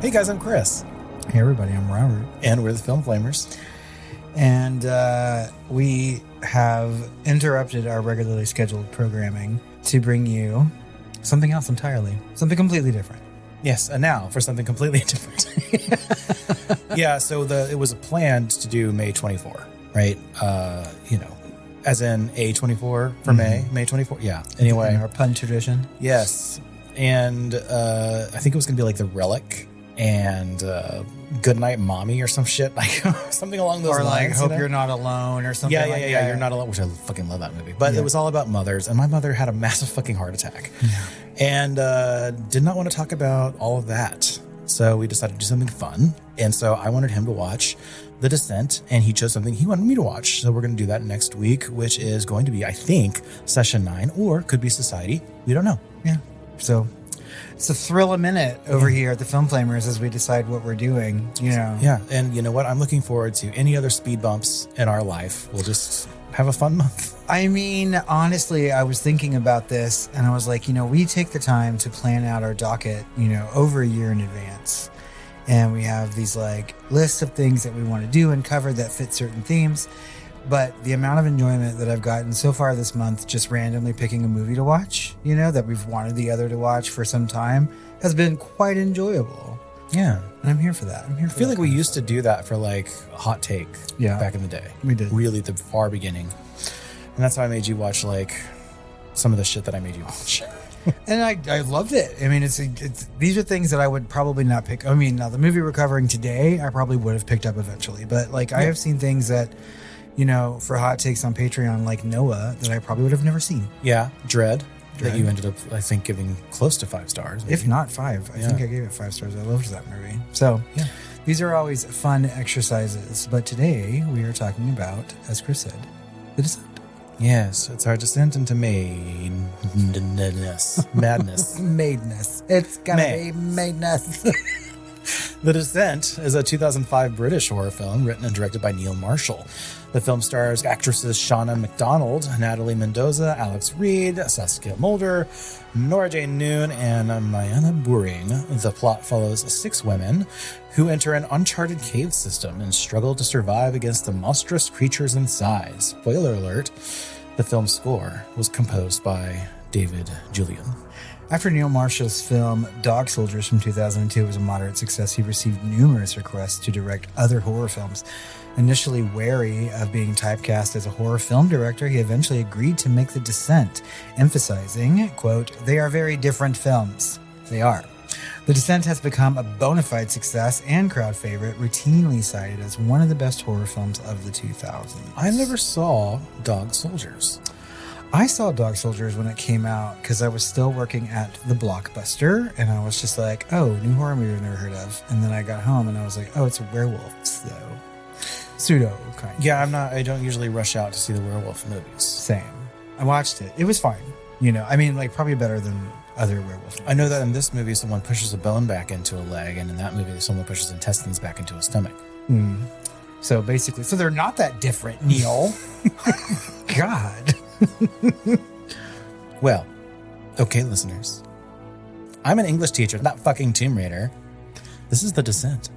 Hey guys, I'm Chris. Hey everybody, I'm Robert. And we're the Film Flamers. And we have interrupted our regularly scheduled programming to bring you something else entirely. Something completely different. Yes, and now for something completely different. Yeah, so it was planned to do May 24, right? As in A24 for May 24. Yeah. Anyway. Our pun tradition. Yes. And I think it was going to be like The Relic and Goodnight Mommy or some shit, like something along those lines. Or like Hope You're Not Alone or something like that. Yeah, You're Not Alone, which I fucking love that movie. But it was all about mothers, and my mother had a massive fucking heart attack. Yeah. And did not want to talk about all of that. So we decided to do something fun. And so I wanted him to watch The Descent, and he chose something he wanted me to watch. So we're going to do that next week, which is going to be, I think, Session 9, or could be Society. We don't know. Yeah. So it's a thrill a minute over here at the Film Flamers as we decide what we're doing, you know. Yeah. And you know what? I'm looking forward to any other speed bumps in our life. We'll just have a fun month. I mean, honestly, I was thinking about this and I was like, we take the time to plan out our docket, over a year in advance. And we have these like lists of things that we want to do and cover that fit certain themes. But the amount of enjoyment that I've gotten so far this month, just randomly picking a movie to watch, that we've wanted the other to watch for some time, has been quite enjoyable. Yeah. And I'm here for that. I feel like we used to do that for like Hot Take back in the day. We did. Really the far beginning. And that's how I made you watch like some of the shit that I made you watch. And I loved it. I mean, it's these are things that I would probably not pick. I mean, now the movie we're covering today, I probably would have picked up eventually. But like I have seen things that, for hot takes on Patreon, like Noah, that I probably would have never seen. Yeah. Dread. That you ended up, I think, giving close to 5 stars. Maybe. If not 5. I think I gave it 5 stars. I loved that movie. So these are always fun exercises. But today we are talking about, as Chris said, The Descent. Yes, it's our descent into madness. Madeness. It's gonna be madeness. The Descent is a 2005 British horror film written and directed by Neil Marshall. The film stars actresses Shauna Macdonald, Natalie Mendoza, Alex Reid, Saskia Mulder, Nora-Jane Noone, and MyAnna Buring. The plot follows 6 women who enter an uncharted cave system and struggle to survive against the monstrous creatures inside. Spoiler alert, the film's score was composed by David Julyan. After Neil Marshall's film Dog Soldiers from 2002 was a moderate success, he received numerous requests to direct other horror films. Initially wary of being typecast as a horror film director, he eventually agreed to make The Descent, emphasizing, quote, "They are very different films." They are. The Descent has become a bona fide success and crowd favorite, routinely cited as one of the best horror films of the 2000s. I never saw Dog Soldiers. I saw Dog Soldiers when it came out because I was still working at the Blockbuster, and I was just like, oh, new horror movie I've never heard of. And then I got home and I was like, oh, it's a werewolf, though. Pseudo kind of. Yeah, I don't usually rush out to see the werewolf movies. Same. I watched it. It was fine. I mean, like probably better than other werewolf movies. I know that in this movie someone pushes a bone back into a leg, and in that movie someone pushes intestines back into a stomach. So basically, they're not that different, Neil. God. Well, okay, listeners. I'm an English teacher, not fucking Tomb Raider. This is The Descent.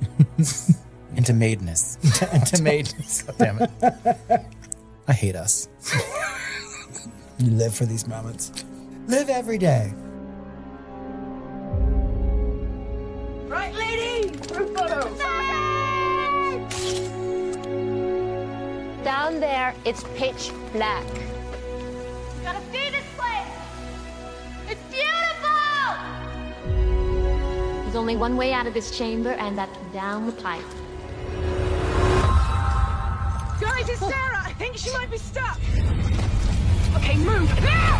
Into madeness. Into madeness. Damn it. I hate us. You live for these moments. Live every day. Right, lady? Group photo. Down there, it's pitch black. You gotta see this place. It's beautiful. There's only one way out of this chamber, and that's down the pipe. Guys, it's Sarah. I think she might be stuck. Okay, move. Now!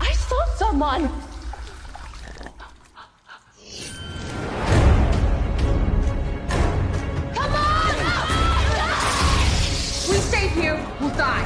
I saw someone. Come on! We stay here, we'll die.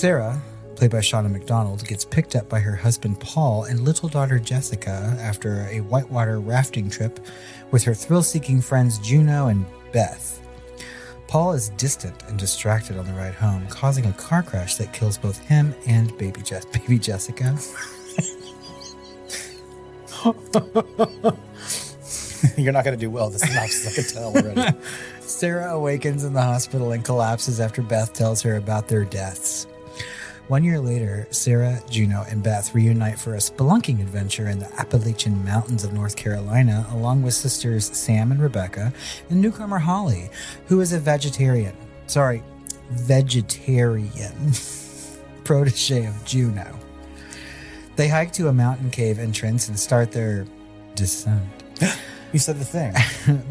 Sarah, played by Shauna Macdonald, gets picked up by her husband Paul and little daughter Jessica after a whitewater rafting trip with her thrill-seeking friends Juno and Beth. Paul is distant and distracted on the ride home, causing a car crash that kills both him and baby Jessica. You're not going to do well. This synopsis, I can tell already. Sarah awakens in the hospital and collapses after Beth tells her about their deaths. 1 year later, Sarah, Juno, and Beth reunite for a spelunking adventure in the Appalachian Mountains of North Carolina, along with sisters Sam and Rebecca, and newcomer Holly, who is a vegetarian protege of Juno. They hike to a mountain cave entrance and start their descent. You said the thing.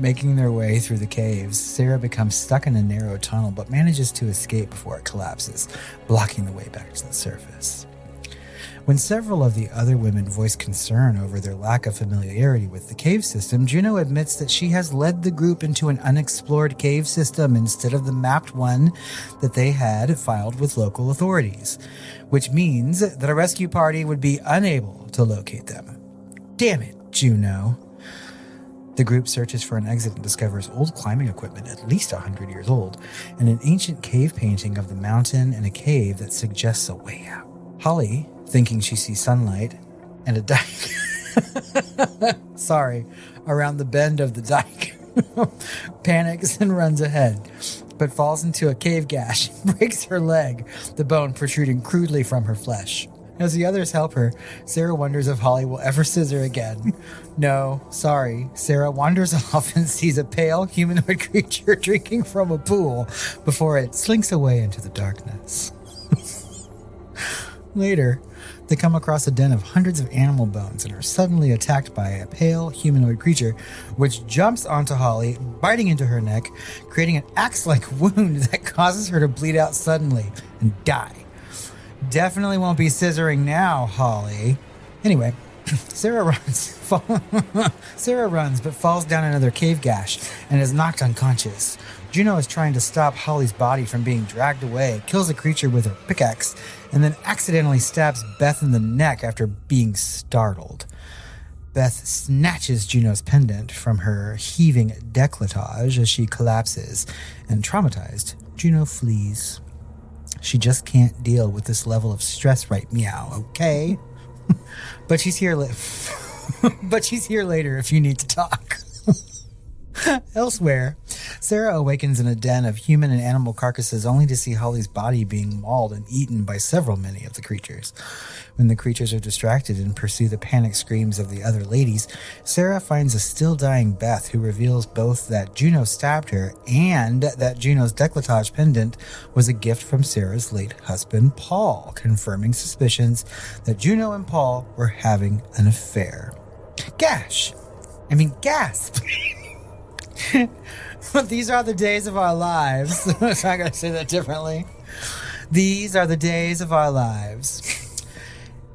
Making their way through the caves, Sarah becomes stuck in a narrow tunnel but manages to escape before it collapses, blocking the way back to the surface. When several of the other women voice concern over their lack of familiarity with the cave system, Juno admits that she has led the group into an unexplored cave system instead of the mapped one that they had filed with local authorities, which means that a rescue party would be unable to locate them. Damn it, Juno. The group searches for an exit and discovers old climbing equipment at least 100 years old, and an ancient cave painting of the mountain and a cave that suggests a way out. Holly, thinking she sees sunlight and a dike around the bend of the dike, panics and runs ahead, but falls into a cave gash and breaks her leg, the bone protruding crudely from her flesh. As the others help her, Sarah wonders if Holly will ever scissor again. No, sorry. Sarah wanders off and sees a pale humanoid creature drinking from a pool before it slinks away into the darkness. Later, they come across a den of hundreds of animal bones and are suddenly attacked by a pale humanoid creature, which jumps onto Holly, biting into her neck, creating an axe-like wound that causes her to bleed out suddenly and die. Definitely won't be scissoring now, Holly. Anyway, Sarah runs, but falls down another cave gash and is knocked unconscious. Juno is trying to stop Holly's body from being dragged away, kills the creature with her pickaxe, and then accidentally stabs Beth in the neck after being startled. Beth snatches Juno's pendant from her heaving décolletage as she collapses, and traumatized, Juno flees. She just can't deal with this level of stress right meow, okay? But she's here later if you need to talk. Elsewhere, Sarah awakens in a den of human and animal carcasses only to see Holly's body being mauled and eaten by many of the creatures. When the creatures are distracted and pursue the panic screams of the other ladies, Sarah finds a still dying Beth who reveals both that Juno stabbed her and that Juno's décolletage pendant was a gift from Sarah's late husband, Paul, confirming suspicions that Juno and Paul were having an affair. Gasp! These are the days of our lives. I'm not going to say that differently. These are the days of our lives.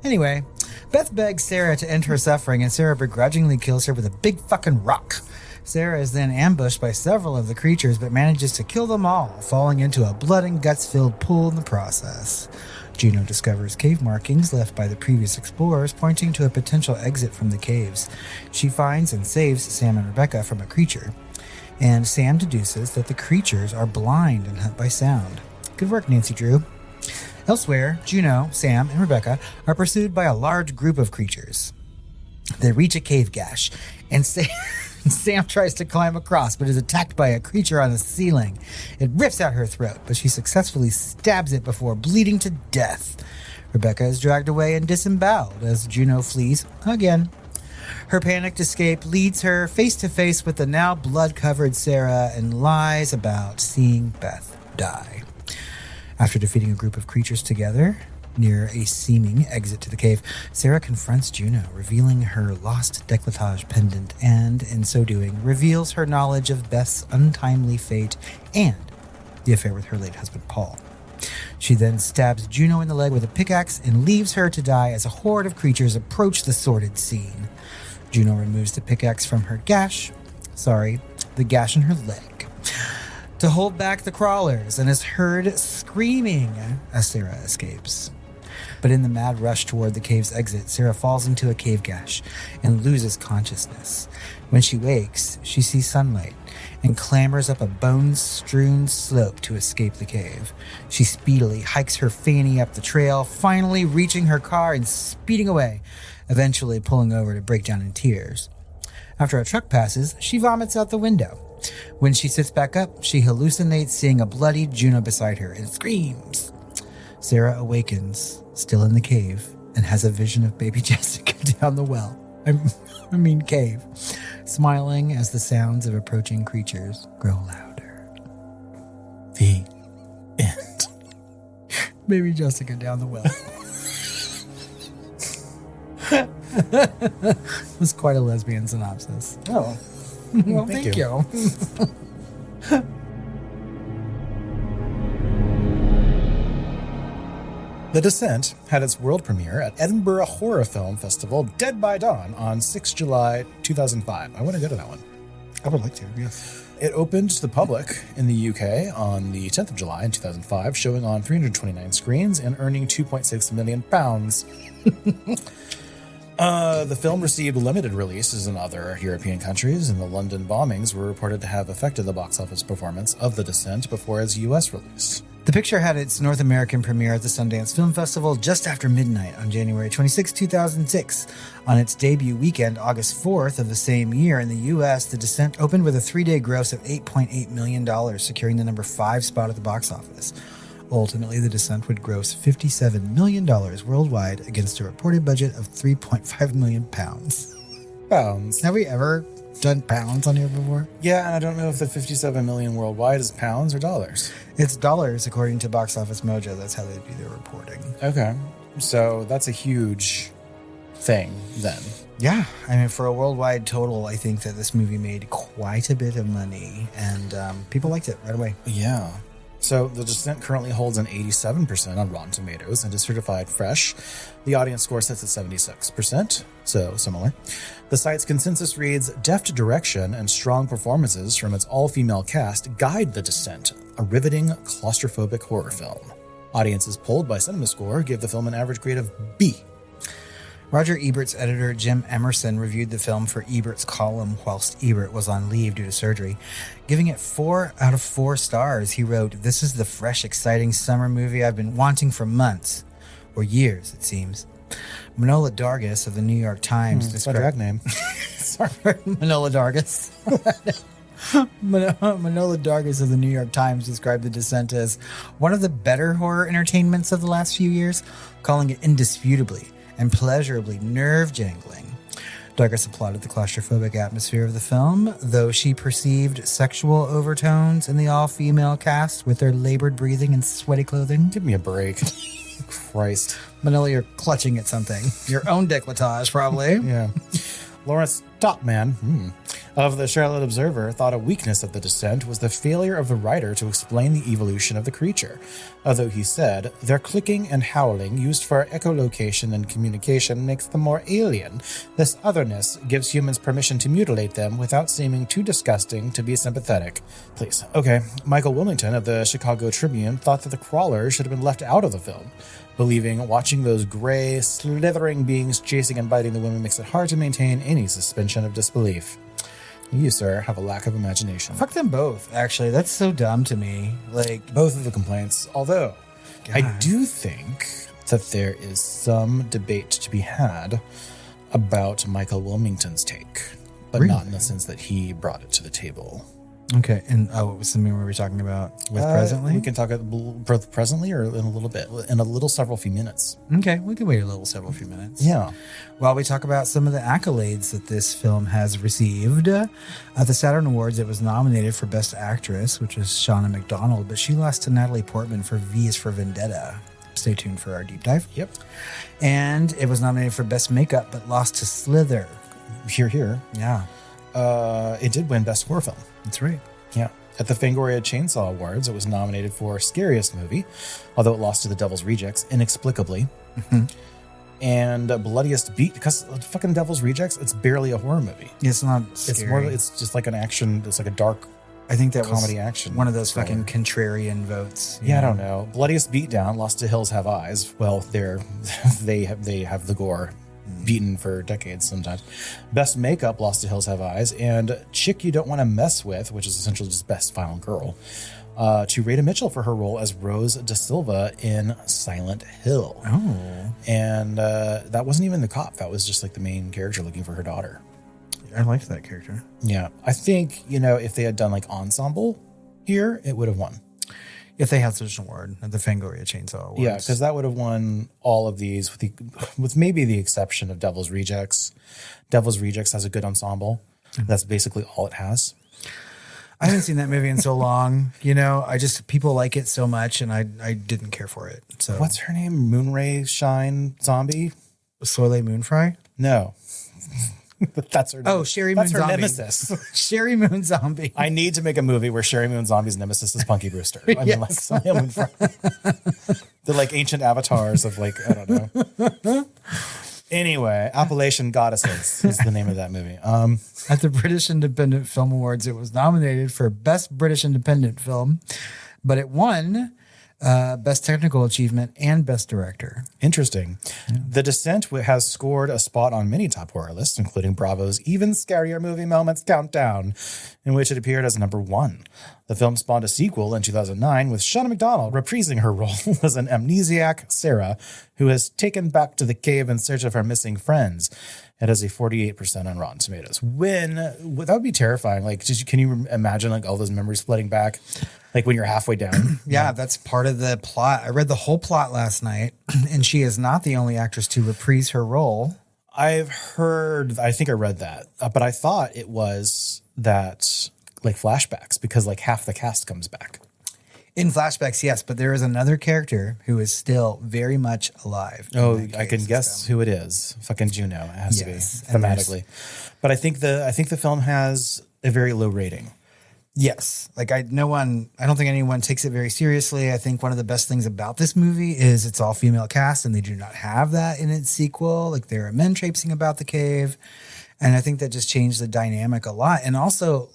Anyway, Beth begs Sarah to end her suffering, and Sarah begrudgingly kills her with a big fucking rock. Sarah is then ambushed by several of the creatures, but manages to kill them all, falling into a blood and guts-filled pool in the process. Juno discovers cave markings left by the previous explorers, pointing to a potential exit from the caves. She finds and saves Sam and Rebecca from a creature, and Sam deduces that the creatures are blind and hunt by sound. Good work, Nancy Drew. Elsewhere, Juno, Sam, and Rebecca are pursued by a large group of creatures. They reach a cave gash, and Sam tries to climb across, but is attacked by a creature on the ceiling. It rips out her throat, but she successfully stabs it before bleeding to death. Rebecca is dragged away and disemboweled as Juno flees again. Her panicked escape leads her face-to-face with the now blood-covered Sarah and lies about seeing Beth die. After defeating a group of creatures together near a seeming exit to the cave, Sarah confronts Juno, revealing her lost décolletage pendant, and, in so doing, reveals her knowledge of Beth's untimely fate and the affair with her late husband, Paul. She then stabs Juno in the leg with a pickaxe and leaves her to die as a horde of creatures approach the sordid scene. Juno removes the pickaxe from her gash in her leg, to hold back the crawlers, and is heard screaming as Sarah escapes. But in the mad rush toward the cave's exit, Sarah falls into a cave gash and loses consciousness. When she wakes, she sees sunlight and clambers up a bone-strewn slope to escape the cave. She speedily hikes her fanny up the trail, finally reaching her car and speeding away, eventually pulling over to break down in tears. After a truck passes, she vomits out the window. When she sits back up, she hallucinates seeing a bloody Juno beside her and screams. Sarah awakens, still in the cave, and has a vision of baby Jessica down the well. Cave, smiling as the sounds of approaching creatures grow louder. The end. Baby Jessica down the well. It was quite a lesbian synopsis. Oh. Well, thank you. The Descent had its world premiere at Edinburgh Horror Film Festival Dead by Dawn on 6 July 2005. I want to go to that one. I would like to, yes. It opened to the public in the UK on the 10th of July in 2005, showing on 329 screens and earning £2.6 million. The film received limited releases in other European countries, and the London bombings were reported to have affected the box office performance of The Descent before its US release. The picture had its North American premiere at the Sundance Film Festival just after midnight on January 26, 2006. On its debut weekend, August 4th of the same year in the U.S., The Descent opened with a 3-day gross of $8.8 million, securing the number 5 spot at the box office. Ultimately, The Descent would gross $57 million worldwide against a reported budget of £3.5 million. Pounds. Have we ever done pounds on here before? Yeah, and I don't know if the 57 million worldwide is pounds or dollars. It's dollars, according to Box Office Mojo. That's how they do their reporting. Okay. So that's a huge thing then. Yeah. I mean, for a worldwide total, I think that this movie made quite a bit of money, and people liked it right away. Yeah. So The Descent currently holds an 87% on Rotten Tomatoes and is certified fresh. The audience score sits at 76%, so similar. The site's consensus reads, deft direction and strong performances from its all-female cast guide The Descent, a riveting, claustrophobic horror film. Audiences polled by CinemaScore give the film an average grade of B. Roger Ebert's editor Jim Emerson reviewed the film for Ebert's column whilst Ebert was on leave due to surgery. Giving it 4 out of 4 stars, he wrote, "This is the fresh, exciting summer movie I've been wanting for months, or years, it seems." Manola Dargis of the New York Times described... drag name. Sorry, Manola Dargis. Manola Dargis of the New York Times described The Descent as one of the better horror entertainments of the last few years, calling it indisputably and pleasurably nerve-jangling. Dargis applauded the claustrophobic atmosphere of the film, though she perceived sexual overtones in the all-female cast with their labored breathing and sweaty clothing. Give me a break. Christ. Manila, you're clutching at something. Your own décolletage, probably. Yeah. Lawrence Topman of the Charlotte Observer thought a weakness of The Descent was the failure of the writer to explain the evolution of the creature. Although he said, their clicking and howling used for echolocation and communication makes them more alien. This otherness gives humans permission to mutilate them without seeming too disgusting to be sympathetic. Please. Okay. Michael Wilmington of the Chicago Tribune thought that the crawlers should have been left out of the film, believing watching those gray, slithering beings chasing and biting the women makes it hard to maintain any suspension of disbelief. You, sir, have a lack of imagination. Fuck them both, actually. That's so dumb to me. Like, both of the complaints. Although, God. I do think that there is some debate to be had about Michael Wilmington's take, but Really? not in the sense that he brought it to the table. okay. And what was something we were talking about with presently? We can talk both presently or in a little bit, in several few minutes. Okay, we can wait several few minutes. Yeah. While we talk about some of the accolades that this film has received, at the Saturn Awards, it was nominated for Best Actress, which is Shauna Macdonald, but she lost to Natalie Portman for V is for Vendetta. Stay tuned for our deep dive. Yep. And it was nominated for Best Makeup, but lost to Slither. Here. Yeah, It did win Best Horror Film. that's right. Yeah. At the Fangoria Chainsaw Awards, it was nominated for Scariest Movie, although it lost to The Devil's Rejects, inexplicably. And Bloodiest Beat, because fucking Devil's Rejects, it's barely a horror movie. It's not It's scary. it's just like an action, it's like a dark I think that comedy was action. one of those thriller. fucking contrarian votes. Yeah, I don't know. Bloodiest Beatdown, Lost to Hills Have Eyes. Well, they have the gore beaten for decades sometimes. Best Makeup, Lost to Hills Have Eyes, and Chick You Don't Want to Mess With, which is essentially just Best Final Girl, to Rita Mitchell for her role as Rose Da Silva in Silent Hill. Oh. And that wasn't even the cop. That was just like the main character looking for her daughter. I liked that character. Yeah. I think, if they had done like ensemble here, it would have won. If they had such an award at the Fangoria Chainsaw Awards. Yeah, because that would have won all of these with maybe the exception of Devil's Rejects. Devil's Rejects has a good ensemble. That's basically all it has. I haven't seen that movie in so long. People like it so much, and I didn't care for it. So What's her name? Moonray Shine Zombie? Soleil Moonfry? No. That's her. Oh, Sherry That's Moon her Zombie. nemesis. Sherry Moon Zombie. I need to make a movie where Sherry Moon Zombie's nemesis is Punky Brewster. I mean, like Soleil Moonfry. The like ancient avatars of like, I don't know. Anyway, Appalachian Goddesses is the name of that movie. At the British Independent Film Awards, it was nominated for Best British Independent Film, but it won Best Technical Achievement and Best Director. Interesting. Yeah. The Descent has scored a spot on many top horror lists, including Bravo's Even Scarier Movie Moments Countdown, in which it appeared as number 1. The film spawned a sequel in 2009 with Shauna Macdonald reprising her role as an amnesiac Sarah who has taken back to the cave in search of her missing friends. It has a 48% on Rotten Tomatoes. That would be terrifying. Like, can you imagine like all those memories flooding back? Like when you're halfway down? Yeah, that's part of the plot. I read the whole plot last night, and she is not the only actress to reprise her role. I think I read that, but I thought it was that like flashbacks because like half the cast comes back. In flashbacks, yes, but there is another character who is still very much alive. Oh, I can guess who it is. Fucking Juno. It has to be thematically. But I think the film has a very low rating. Yes. Like I don't think anyone takes it very seriously. I think one of the best things about this movie is it's all female cast and they do not have that in its sequel. Like there are men traipsing about the cave. And I think that just changed the dynamic a lot. And also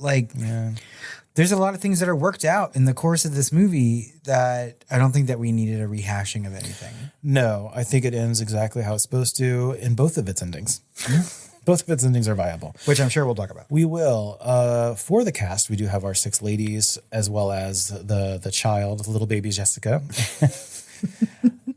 there's a lot of things that are worked out in the course of this movie that I don't think that we needed a rehashing of anything. No, I think it ends exactly how it's supposed to in both of its endings. Both of its endings are viable. Which I'm sure we'll talk about. We will. For the cast, we do have our 6 ladies as well as the child, little baby Jessica,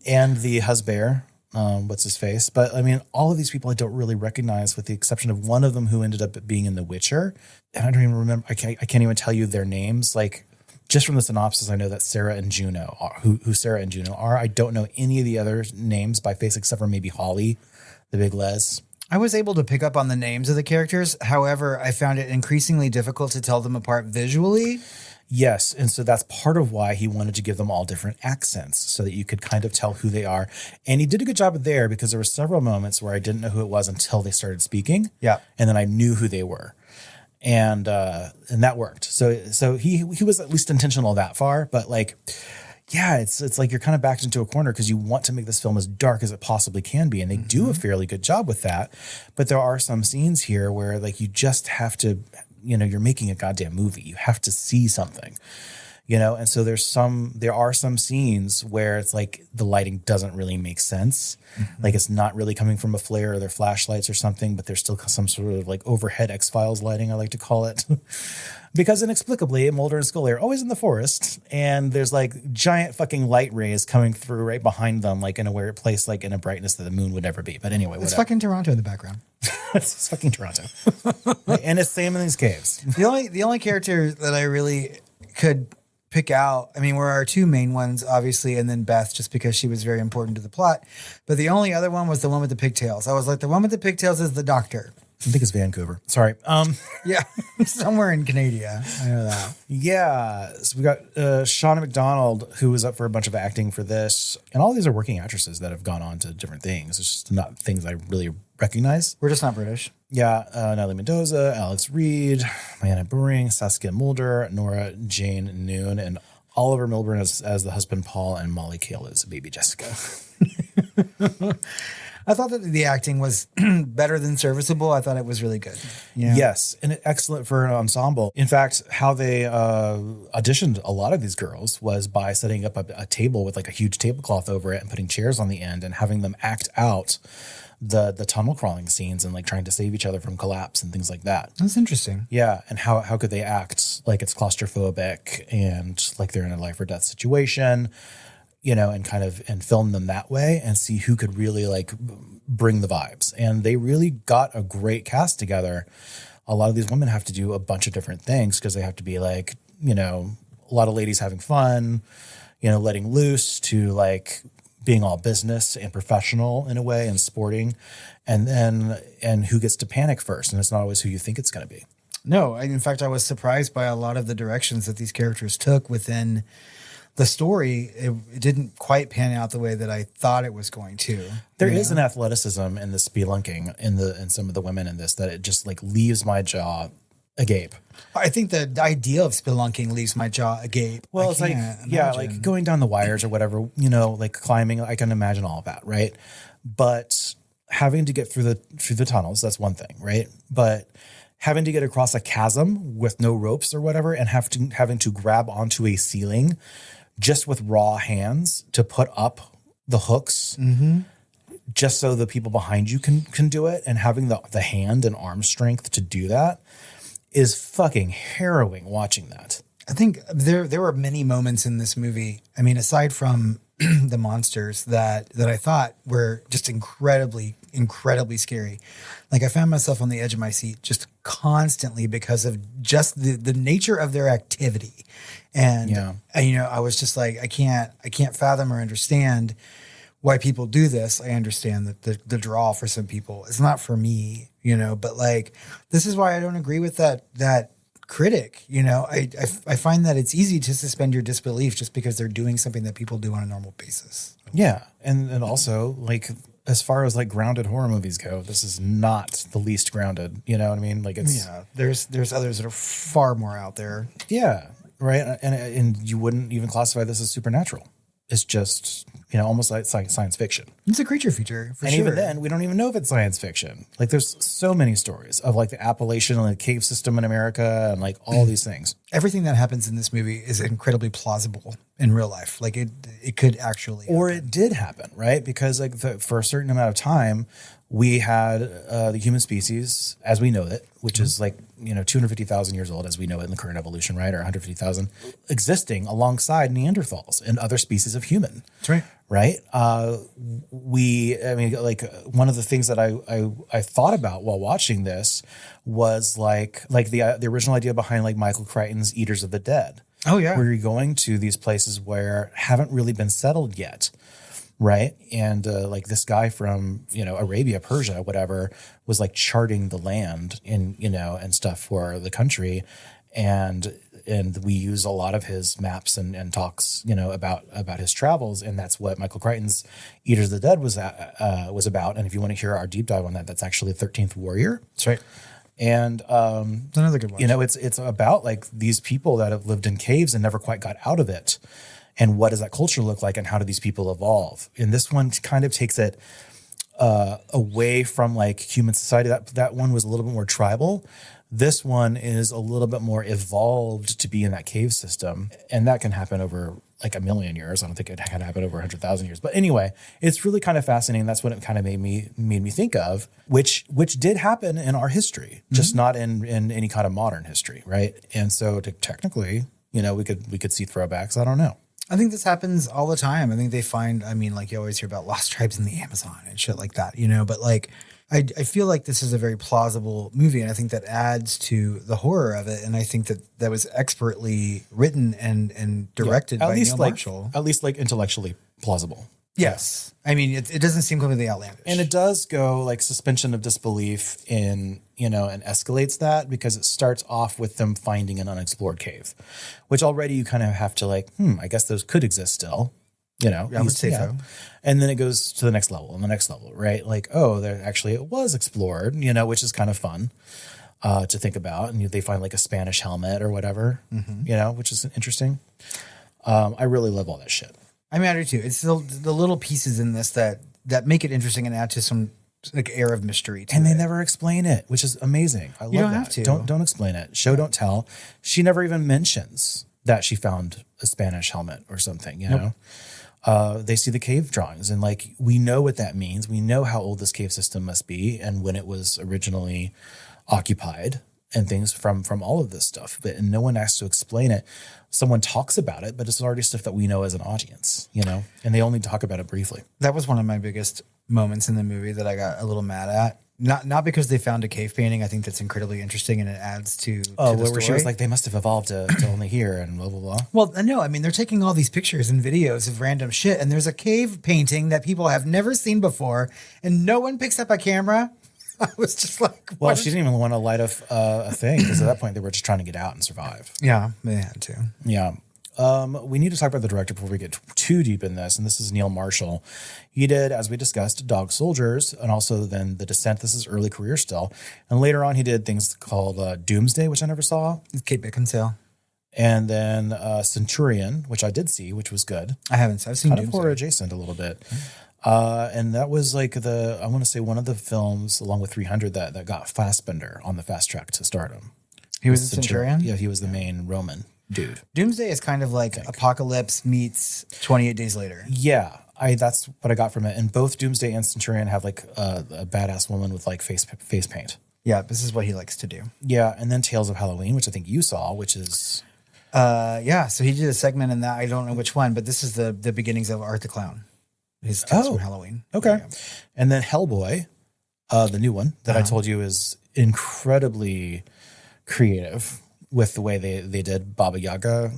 and the husband. What's his face? But I mean, all of these people I don't really recognize with the exception of one of them who ended up being in The Witcher. And I don't even remember. I can't even tell you their names. Like just from the synopsis, I know that Sarah and Juno are who Sarah and Juno are. I don't know any of the other names by face except for maybe Holly, the big Les. I was able to pick up on the names of the characters. However, I found it increasingly difficult to tell them apart visually. Yes. And so that's part of why he wanted to give them all different accents so that you could kind of tell who they are. And he did a good job there because there were several moments where I didn't know who it was until they started speaking. Yeah. And then I knew who they were. And that worked. So he was at least intentional that far, but like, yeah, it's like you're kind of backed into a corner because you want to make this film as dark as it possibly can be. And they do a fairly good job with that. But there are some scenes here where like you just have to, you're making a goddamn movie. You have to see something, and so there are some scenes where it's like the lighting doesn't really make sense. Like it's not really coming from a flare or their flashlights or something, but there's still some sort of like overhead X-Files lighting, I like to call it. Because inexplicably, Mulder and Scully are always in the forest, and there's like giant fucking light rays coming through right behind them, like in a weird place, like in a brightness that the moon would never be. But anyway, it's fucking Toronto in the background. It's fucking Toronto, and it's same in these caves. The only character that I really could pick out, I mean, were our 2 main ones, obviously, and then Beth, just because she was very important to the plot. But the only other one was the one with the pigtails. I was like, the one with the pigtails is the doctor. I think it's Vancouver. Sorry. Yeah, somewhere in Canada. I know that. Yeah. So we got Shauna Macdonald, who was up for a bunch of acting for this. And all these are working actresses that have gone on to different things. It's just not things I really recognize. We're just not British. Yeah. Natalie Mendoza, Reid, MyAnna Buring, Saskia Mulder, Nora-Jane, Noone, and Oliver Milburn as the husband Paul, and Molly Kale as baby Jessica. I thought that the acting was better than serviceable. I thought it was really good. Yeah. Yes, and excellent for an ensemble. In fact, how they auditioned a lot of these girls was by setting up a table with like a huge tablecloth over it and putting chairs on the end and having them act out the tunnel crawling scenes and like trying to save each other from collapse and things like that. That's interesting. Yeah, and how could they act like it's claustrophobic and like they're in a life or death situation, and film them that way and see who could really like bring the vibes. And they really got a great cast together. A lot of these women have to do a bunch of different things because they have to be like, a lot of ladies having fun, letting loose to like being all business and professional in a way and sporting. And who gets to panic first. And it's not always who you think it's going to be. No, in fact, I was surprised by a lot of the directions that these characters took within the story. It didn't quite pan out the way that I thought it was going to. There is an athleticism in the spelunking in some of the women in this that it just like leaves my jaw agape. I think the idea of spelunking leaves my jaw agape. Well, it's like, like going down the wires or whatever, like climbing. I can imagine all of that, right? But having to get through the tunnels, that's one thing, right? But having to get across a chasm with no ropes or whatever and having to grab onto a ceiling just with raw hands to put up the hooks just so the people behind you can do it, and having the hand and arm strength to do that is fucking harrowing watching that. I think there were many moments in this movie, I mean, aside from the monsters that I thought were just incredibly, incredibly scary. Like I found myself on the edge of my seat just constantly because of just the nature of their activity. And, I was just like, I can't fathom or understand why people do this. I understand that the draw for some people, it's not for me, but like, this is why I don't agree with that critic. I find that it's easy to suspend your disbelief just because they're doing something that people do on a normal basis. Yeah. And also like, as far as like grounded horror movies go, this is not the least grounded. You know what I mean? Like it's there's others that are far more out there. Yeah. Right. And you wouldn't even classify this as supernatural. It's just, almost like science fiction. It's a creature feature, for sure. And even then, we don't even know if it's science fiction. Like, there's so many stories of, like, the Appalachian and the cave system in America and, like, all these things. Everything that happens in this movie is incredibly plausible in real life. Like, it could actually happen. Or it did happen, right? Because, like, for a certain amount of time, we had the human species as we know it, which is, like, 250,000 years old as we know it in the current evolution, right? Or 150,000, existing alongside Neanderthals and other species of human. That's right. Right? One of the things that I thought about while watching this was like the original idea behind like Michael Crichton's Eaters of the Dead. Oh yeah. Where you're going to these places where haven't really been settled yet. Right. And like this guy from, Arabia, Persia, whatever, was like charting the land and stuff for the country. And we use a lot of his maps and talks, about his travels. And that's what Michael Crichton's Eaters of the Dead was about. And if you want to hear our deep dive on that, that's actually 13th Warrior. That's right. And it's another good one. It's about like these people that have lived in caves and never quite got out of it. And what does that culture look like and how do these people evolve? And this one kind of takes it away from like human society. That one was a little bit more tribal. This one is a little bit more evolved to be in that cave system. And that can happen over like 1 million years. I don't think it can happen over 100,000 years. But anyway, it's really kind of fascinating. That's what it kind of made me think of, which did happen in our history, just not in any kind of modern history, right? And so technically, we could see throwbacks. I don't know. I think this happens all the time. I think they find, like you always hear about lost tribes in the Amazon and shit like that, but like, I feel like this is a very plausible movie, and I think that adds to the horror of it. And I think that was expertly written and directed by Neil Marshall. At least like intellectually plausible. Yes. It doesn't seem completely outlandish. And it does go like suspension of disbelief in, and escalates that because it starts off with them finding an unexplored cave, which already you kind of have to like, I guess those could exist still, I would say so. And then it goes to the next level and the next level, right? Like, it was explored, which is kind of fun to think about. And they find like a Spanish helmet or whatever, which is interesting. I really love all that shit. I do too. It's the little pieces in this that that make it interesting and add to some like air of mystery to And it. they never explain it, which is amazing. I love don't that. have to. Don't explain it. Show, don't tell. She never even mentions that she found a Spanish helmet or something, you know? They see the cave drawings and like, we know what that means. We know how old this cave system must be and when it was originally occupied and things from all of this stuff. But and no one has to explain it. Someone talks about it, but it's already stuff that we know as an audience, you know? And they only talk about it briefly. That was one of my biggest moments in the movie that I got a little mad at. Not because they found a cave painting. I think that's incredibly interesting and it adds to the where story. she was like, they must have evolved to only here and blah, blah, blah. Well, no, I mean, they're taking all these pictures and videos of random shit, and there's a cave painting that people have never seen before, and no one picks up a camera. I was just like, Well, what? she didn't even want to light a thing because at that point they were just trying to get out and survive. Yeah, they had to. Yeah. We need to talk about the director before we get too deep in this, and this is Neil Marshall. He did, as we discussed, Dog Soldiers, and also then The Descent. This is early career still. And later on, he did things called Doomsday, which I never saw, Kate Beckinsale. and then Centurion, which I did see, which was good. I haven't. I've seen Kind of Doomsday. horror adjacent a little bit. And that was like I want to say one of the films, along with 300, that got Fassbender on the fast track to stardom. He was a Centurion? Yeah, he was the main Roman dude. Doomsday is kind of like Apocalypse meets 28 Days Later. Yeah, that's what I got from it. And both Doomsday and Centurion have like a badass woman with like face paint. Yeah, this is what he likes to do. Yeah, and then Tales of Halloween, which I think you saw, which is Yeah, so he did a segment in that. I don't know which one, but this is the beginnings of Art the Clown. His Tales from Halloween. okay. Yeah. And then Hellboy, the new one that I told you is incredibly creative with the way they did Baba Yaga,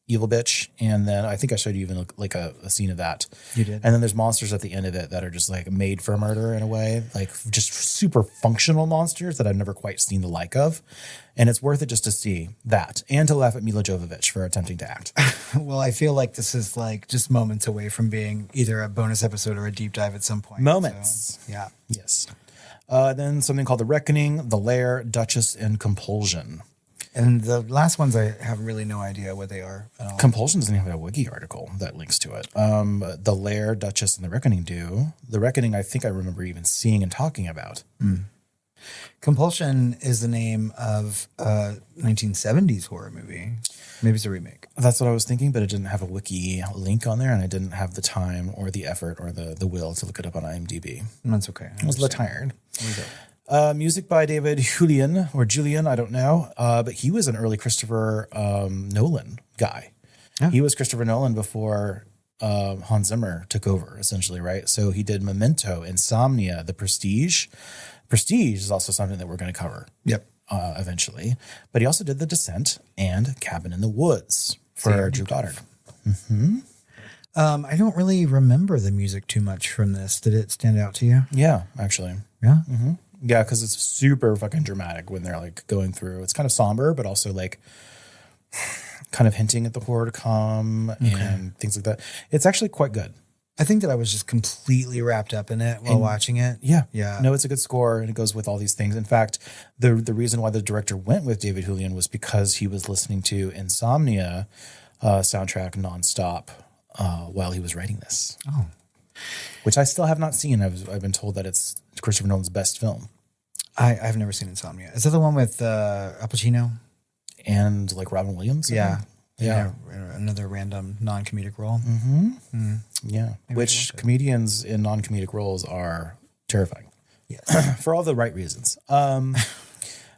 Evil Bitch, and then I think I showed you even like a scene of that. You did. And then there's monsters at the end of it that are just like made for murder in a way, like just super functional monsters that I've never quite seen the like of. And it's worth it just to see that and to laugh at Mila Jovovich for attempting to act. Well, I feel like this is like just moments away from being either a bonus episode or a deep dive at some point. Moments. So, yeah. Yes. Then something called The Reckoning, The Lair, Duchess, and Compulsion. And the last ones, I have really no idea what they are at all. Compulsion doesn't even have a wiki article that links to it. The Lair, Duchess, and The Reckoning do. The Reckoning, I think I remember even seeing and talking about. Compulsion is the name of a 1970s horror movie. Maybe it's a remake. That's what I was thinking, but it didn't have a wiki link on there, and I didn't have the time or the effort or the will to look it up on IMDb. That's okay. I was a little tired. Music by David Julyan, or Julian, I don't know. But he was an early Christopher Nolan guy. Yeah. He was Christopher Nolan before Hans Zimmer took over, essentially, right? So he did Memento, Insomnia, The Prestige. Prestige is also something that we're going to cover. Yep. Eventually. But he also did The Descent and Cabin in the Woods for Drew Goddard. I don't really remember the music too much from this. Did it stand out to you? Yeah, actually. Yeah. Yeah, because it's super fucking dramatic when they're like going through. It's kind of somber, but also like kind of hinting at the horror to come and things like that. It's actually quite good. I think that I was just completely wrapped up in it while watching it. Yeah. Yeah. No, it's a good score and it goes with all these things. In fact, the reason why the director went with David Julyan was because he was listening to Insomnia soundtrack nonstop while he was writing this. Oh. Which I still have not seen. I've been told that it's Christopher Nolan's best film. I've never seen Insomnia. Is that the one with Al Pacino? And like Robin Williams? I Yeah. think? Yeah. Another random non-comedic role. Yeah. Which comedians in non-comedic roles are terrifying. Yes. For all the right reasons.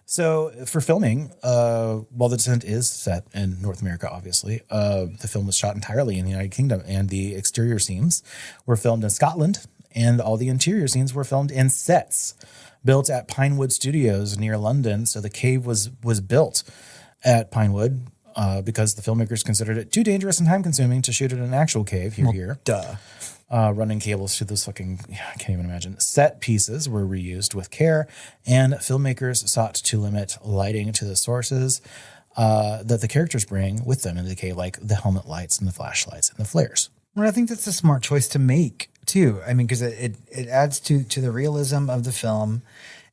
So for filming, while The Descent is set in North America, obviously, the film was shot entirely in the United Kingdom, and the exterior scenes were filmed in Scotland, and all the interior scenes were filmed in sets built at Pinewood Studios near London. So the cave was built at Pinewood because the filmmakers considered it too dangerous and time-consuming to shoot in an actual cave here. Duh. Running cables through those fucking, I can't even imagine. Set pieces were reused with care, and filmmakers sought to limit lighting to the sources that the characters bring with them into the cave, like the helmet lights and the flashlights and the flares. Well, I think that's a smart choice to make, too. I mean, because it adds to the realism of the film.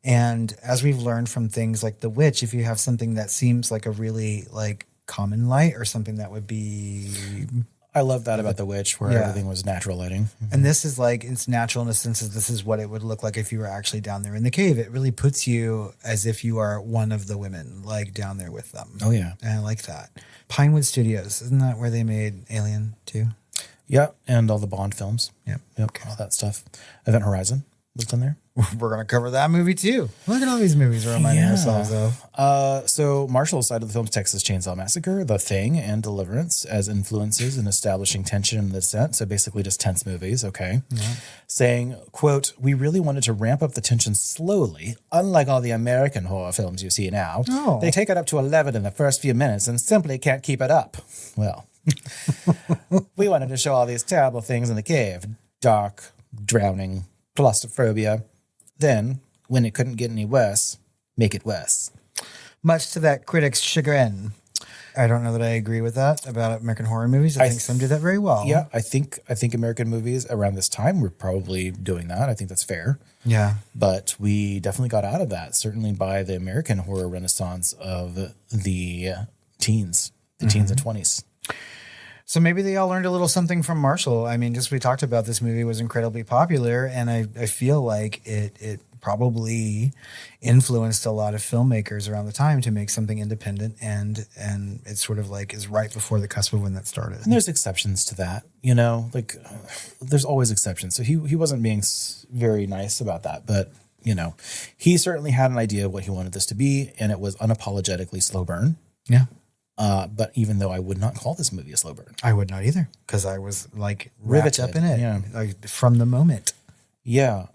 And as we've learned from things like The Witch, if you have something that seems like a really like common light or something that would be I love that about The Witch, where everything was natural lighting. And this is like, it's natural in the sense that this is what it would look like if you were actually down there in the cave. It really puts you as if you are one of the women, like down there with them. Oh, yeah. And I like that. Pinewood Studios, isn't that where they made Alien too? Yeah, and all the Bond films. Yep. Okay. All that stuff. Event Horizon was in there. We're going to cover that movie too. Look at all these movies we're reminding ourselves of. So Marshall's side of the film's Texas Chainsaw Massacre, The Thing, and Deliverance as influences in establishing tension in the descent. So basically just tense movies, okay? Yeah. Saying, quote, we really wanted to ramp up the tension slowly, unlike all the American horror films you see now. Oh. They take it up to 11 in the first few minutes and simply can't keep it up. Well, we wanted to show all these terrible things in the cave. Dark, drowning, claustrophobia. Then, when it couldn't get any worse, make it worse. Much to that critic's chagrin. I don't know that I agree with that about American horror movies. I think some do that very well. Yeah, I think American movies around this time were probably doing that. I think that's fair. Yeah. But we definitely got out of that, certainly by the American horror renaissance of the teens and 20s. So maybe they all learned a little something from Marshall. I mean, just we talked about, this movie was incredibly popular, and I feel like it probably influenced a lot of filmmakers around the time to make something independent, and it's sort of like is right before the cusp of when that started. And there's exceptions to that, like there's always exceptions. So he wasn't being very nice about that, but he certainly had an idea of what he wanted this to be, and it was unapologetically slow burn. Yeah. But even though I would not call this movie a slow burn. I would not either, because I was like wrapped up in it like, from the moment. Yeah.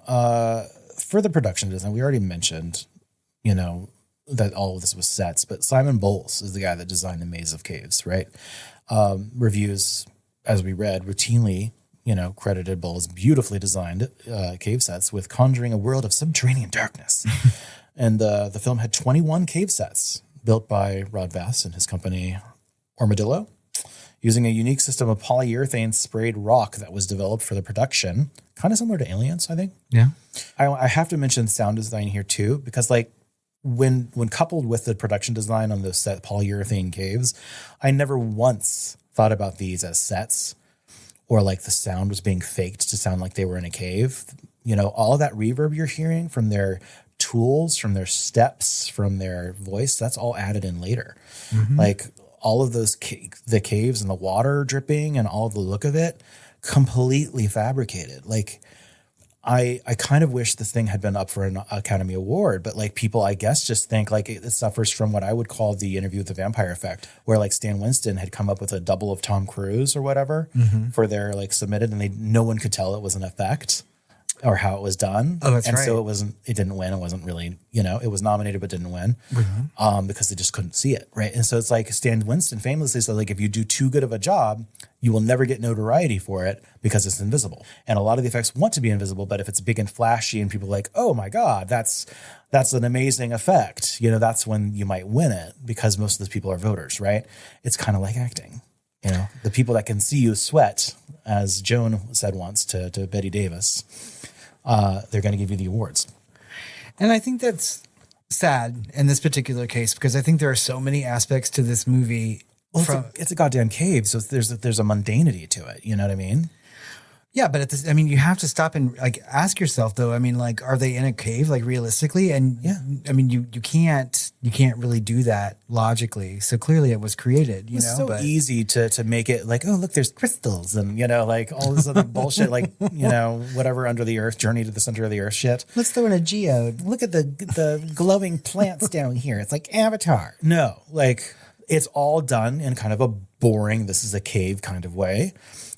For the production design, we already mentioned, that all of this was sets, but Simon Bowles is the guy that designed the Maze of Caves, right? Reviews, as we read, routinely, credited Bowles' beautifully designed cave sets with conjuring a world of subterranean darkness. And the film had 21 cave sets built by Rod Vass and his company Armadillo, using a unique system of polyurethane sprayed rock that was developed for the production, kind of similar to Aliens, I think. Yeah. I have to mention sound design here too, because like when coupled with the production design on those set polyurethane caves, I never once thought about these as sets or like the sound was being faked to sound like they were in a cave. All of that reverb you're hearing from their tools, from their steps, from their voice, that's all added in later. Mm-hmm. Like all of those the caves and the water dripping and all of the look of it, completely fabricated. Like I kind of wish this thing had been up for an Academy Award, but like people, I guess, just think like it suffers from what I would call the Interview with the Vampire effect, where like Stan Winston had come up with a double of Tom Cruise or whatever for their like submitted, and no one could tell it was an effect or how it was done. Oh, that's right. And so it didn't win. It wasn't really, it was nominated, but didn't win because they just couldn't see it. Right. And so it's like Stan Winston famously said, like, if you do too good of a job, you will never get notoriety for it because it's invisible. And a lot of the effects want to be invisible, but if it's big and flashy and people are like, oh my God, that's an amazing effect. That's when you might win it, because most of those people are voters, right? It's kind of like acting. The people that can see you sweat, as Joan said once to Betty Davis, they're going to give you the awards. And I think that's sad in this particular case, because I think there are so many aspects to this movie. Well, it's a goddamn cave, so there's a mundanity to it. You know what I mean? Yeah, but you have to stop and like ask yourself though. I mean, like, are they in a cave, like realistically? And yeah, I mean, you can't really do that logically. So clearly, it was created. It's so easy to make it like, oh look, there's crystals and like all this other bullshit, like whatever under the earth, journey to the center of the earth shit. Let's throw in a geode. Look at the glowing plants down here. It's like Avatar. No, like it's all done in kind of a boring, this is a cave kind of way,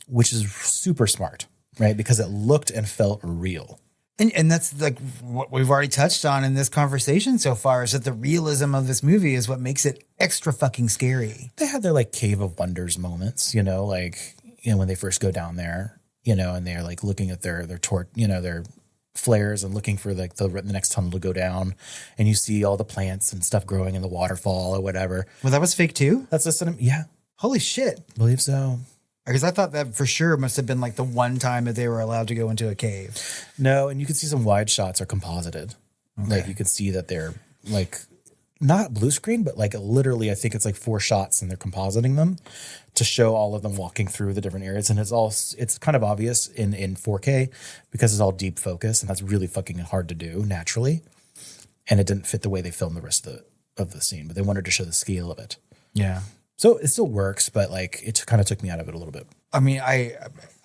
which is super smart, right? Because it looked and felt real. And that's like what we've already touched on in this conversation so far, is that the realism of this movie is what makes it extra fucking scary. They had their like Cave of Wonders moments, when they first go down there, and they're like looking at their their flares and looking for like the next tunnel to go down, and you see all the plants and stuff growing in the waterfall or whatever. Well, that was fake too? That's a cinema. Yeah. Holy shit. Believe so. Because I thought that for sure must have been like the one time that they were allowed to go into a cave. No, and you can see some wide shots are composited. Okay. Like you can see that they're like not blue screen, but like literally, I think it's like 4 shots and they're compositing them to show all of them walking through the different areas. And it's kind of obvious in 4K because it's all deep focus, and that's really fucking hard to do naturally. And it didn't fit the way they filmed the rest of the scene, but they wanted to show the scale of it. Yeah. So it still works, but like it kind of took me out of it a little bit. I mean, I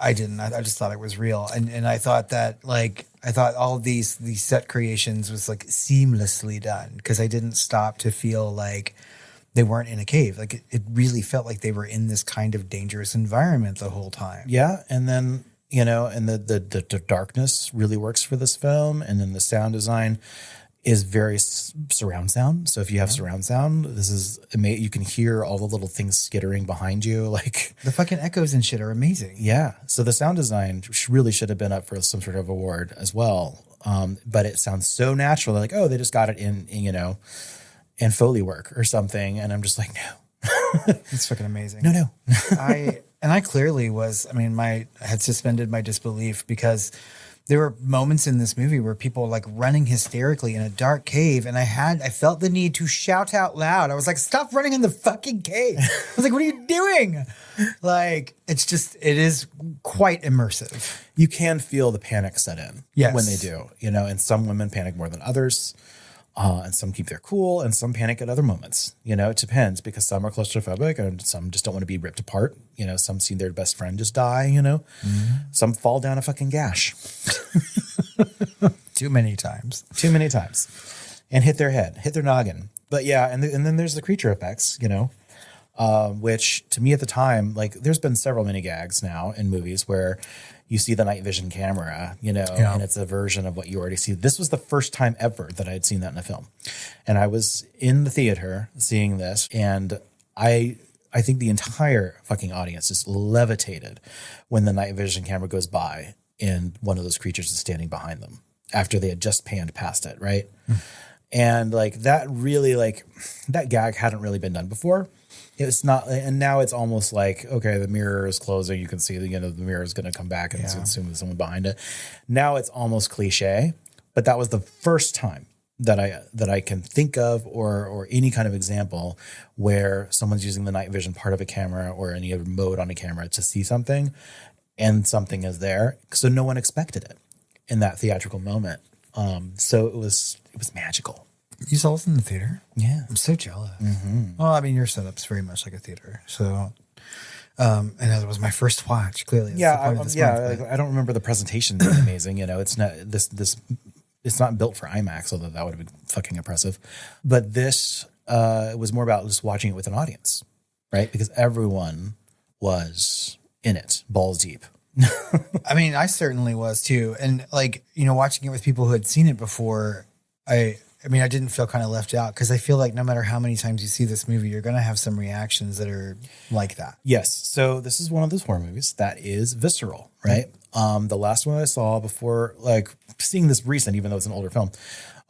didn't. I just thought it was real, and I thought that I thought all of these set creations was like seamlessly done because I didn't stop to feel like they weren't in a cave. Like it really felt like they were in this kind of dangerous environment the whole time. Yeah, and then and the darkness really works for this film, and then the sound design is very surround sound. So if you have surround sound, this is amazing. You can hear all the little things skittering behind you. Like the fucking echoes and shit are amazing. Yeah. So the sound design really should have been up for some sort of award as well. But it sounds so natural. Like, oh, they just got it in Foley work or something. And I'm just like, no. It's fucking amazing. No. I clearly was, I had suspended my disbelief because there were moments in this movie where people were like running hysterically in a dark cave, and I felt the need to shout out loud. I was like, stop running in the fucking cave. I was like, what are you doing? Like, it is quite immersive. You can feel the panic set in when they do, and some women panic more than others. And some keep their cool and some panic at other moments. It depends because some are claustrophobic and some just don't want to be ripped apart. Some see their best friend just die, Some fall down a fucking gash. Too many times. And hit their head, hit their noggin. But yeah, and then there's the creature effects, which to me at the time, like there's been several mini gags now in movies where you see the night vision camera, and it's a version of what you already see. This was the first time ever that I had seen that in a film. And I was in the theater seeing this, and I think the entire fucking audience just levitated when the night vision camera goes by and one of those creatures is standing behind them after they had just panned past it, right? And like that really, like that gag hadn't really been done before. It's not, and now it's almost like, okay, the mirror is closing. You can see the mirror is going to come back and it's assume there's someone behind it. Now it's almost cliche, but that was the first time that I can think of or any kind of example where someone's using the night vision part of a camera or any other mode on a camera to see something and something is there. So no one expected it in that theatrical moment. So it was magical. You saw us in the theater? Yeah. I'm so jealous. Mm-hmm. Well, your setup's very much like a theater. So, and that was my first watch, clearly. I don't remember the presentation being amazing. It's not it's not built for IMAX, although that would have been fucking impressive. But this was more about just watching it with an audience, right? Because everyone was in it, balls deep. I certainly was too. And watching it with people who had seen it before, I didn't feel kind of left out because I feel like no matter how many times you see this movie, you're going to have some reactions that are like that. Yes. So this is one of those horror movies that is visceral, right? Mm-hmm. The last one I saw before, like seeing this recent, even though it's an older film,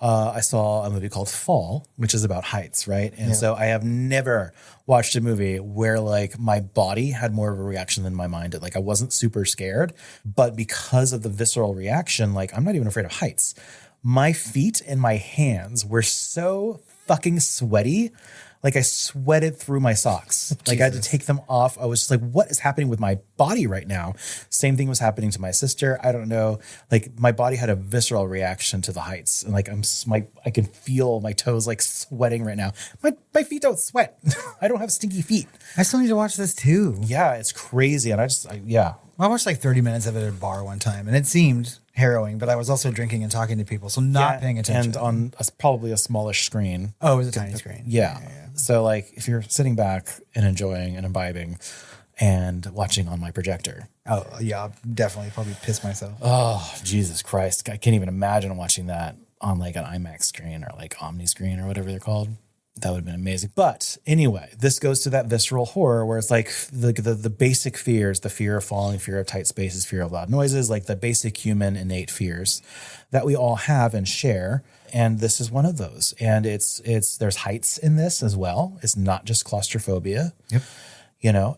I saw a movie called Fall, which is about heights, right? And so I have never watched a movie where like my body had more of a reaction than my mind did. Like I wasn't super scared, but because of the visceral reaction, like I'm not even afraid of heights. My feet and my hands were so fucking sweaty. Like I sweated through my socks. Like I had to take them off. I was just like, what is happening with my body right now? Same thing was happening to my sister. I don't know. Like my body had a visceral reaction to the heights. And like I can feel my toes like sweating right now. My feet don't sweat. I don't have stinky feet. I still need to watch this too. Yeah, it's crazy. And I watched like 30 minutes of it at a bar one time and it seemed harrowing, but I was also drinking and talking to people, so not paying attention. And on probably a smallish screen. Oh, it was a tiny screen. Yeah. So like if you're sitting back and enjoying and imbibing and watching on my projector. Oh, yeah, I'll definitely probably piss myself. Oh, Jesus Christ. I can't even imagine watching that on like an IMAX screen or like Omni screen or whatever they're called. That would have been amazing. But anyway, this goes to that visceral horror where it's like the basic fears, the fear of falling, fear of tight spaces, fear of loud noises, like the basic human innate fears that we all have and share. And this is one of those. And there's heights in this as well. It's not just claustrophobia. Yep.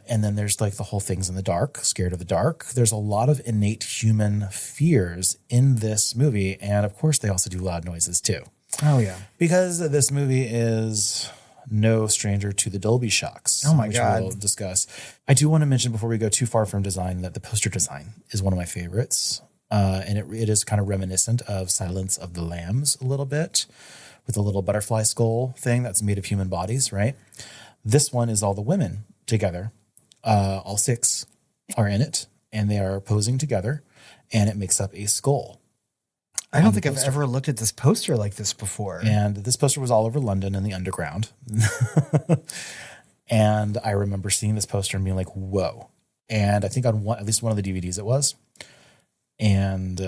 And then there's like the whole things in the dark, scared of the dark. There's a lot of innate human fears in this movie. And of course, they also do loud noises too. Oh, yeah. Because this movie is no stranger to the Dolby shocks. Oh, my which God. we'll discuss. I do want to mention before we go too far from design that the poster design is one of my favorites. And it is kind of reminiscent of Silence of the Lambs a little bit, with a little butterfly skull thing that's made of human bodies, right? This one is all the women together. All 6 are in it, and they are posing together, and it makes up a skull. I don't think I've ever looked at this poster like this before. And this poster was all over London in the underground. And I remember seeing this poster and being like, whoa. And I think on at least one of the DVDs it was. And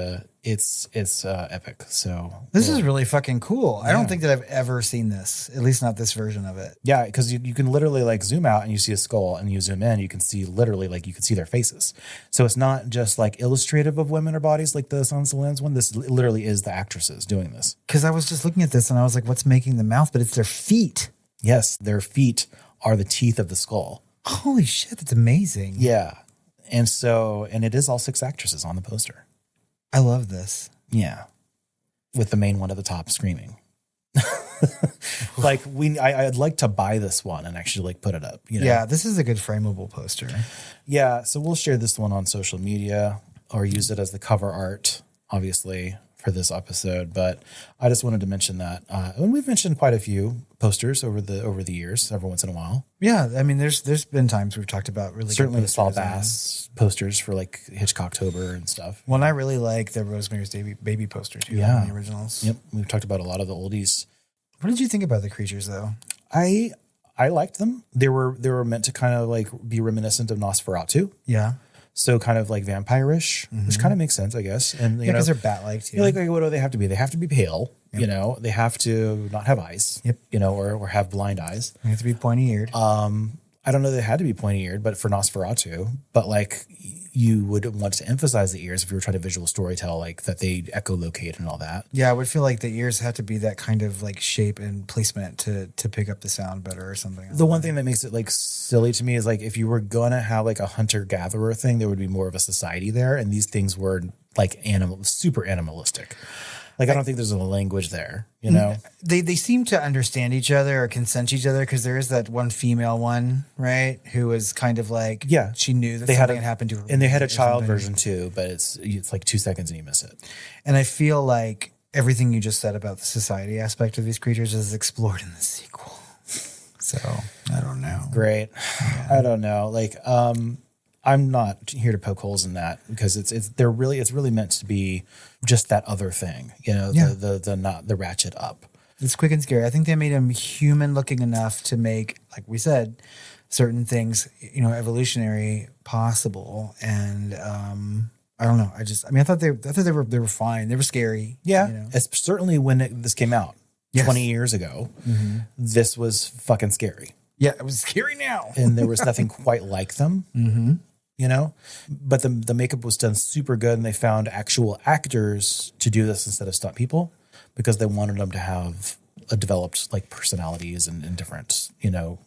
it's epic. So This is really fucking cool. I don't think that I've ever seen this, at least not this version of it. yeah, because you can literally like zoom out and you see a skull, and you zoom in, you can see literally like you can see their faces. So it's not just like illustrative of women or bodies like the Silence of the Lambs one. This literally is the actresses doing this. Because I was just looking at this and I was like, what's making the mouth? But it's their feet. Yes, their feet are the teeth of the skull. Holy shit, that's amazing. Yeah. And it is all 6 actresses on the poster. I love this. Yeah. With the main one at the top screaming. Like I'd like to buy this one and actually like put it up. You know? Yeah, this is a good frameable poster. Yeah. So we'll share this one on social media or use it as the cover art, obviously, for this episode. But I just wanted to mention that. And we've mentioned quite a few posters over the years, every once in a while. Yeah, I mean, there's been times we've talked about really Certainly good the Saul posters. Bass posters for like Hitchcocktober and stuff. Well, and I really like the Rosemary's Baby poster too. Yeah. The originals. Yep. We've talked about a lot of the oldies. What did you think about the creatures though? I liked them. They were meant to kind of like be reminiscent of Nosferatu. Yeah. So kind of like vampire-ish, which kind of makes sense, I guess. And you know, Because they're bat-like too. you're like, what do they have to be? They have to be pale. You know, they have to not have eyes. Yep. You know, or have blind eyes. They have to be pointy-eared. I don't know they had to be pointy-eared, but for Nosferatu, but like you would want to emphasize the ears if you were trying to visual storytell, like that they echolocate and all that. Yeah, I would feel like the ears had to be that kind of like shape and placement to pick up the sound better or something. The one thing that makes it like silly to me is like if you were gonna have like a hunter-gatherer thing, there would be more of a society there, and these things were like super animalistic. Like I don't think there's a language there, you know? They seem to understand each other or consent to each other because there is that one female one, right? Who was kind of like, Yeah. she knew that They had something had happened to her. And they had a or child something. version too, but it's like 2 seconds and you miss it. And I feel like everything you just said about the society aspect of these creatures is explored in the sequel. So I don't know. Great. Yeah. I don't know. Like, I'm not here to poke holes in that because it's really meant to be just that other thing, you know, Yeah. the not the ratchet up. It's quick and scary. I think they made him human looking enough to make, like we said, certain things, you know, evolutionary possible. And I don't know. I thought they were fine. They were scary. Yeah. You know? It's certainly when this came out Yes. 20 years ago, this was fucking scary. Yeah, it was scary now. And there was nothing quite like them. Mm-hmm. You know, but the makeup was done super good, and they found actual actors to do this instead of stunt people because they wanted them to have a developed like personalities and different, you know,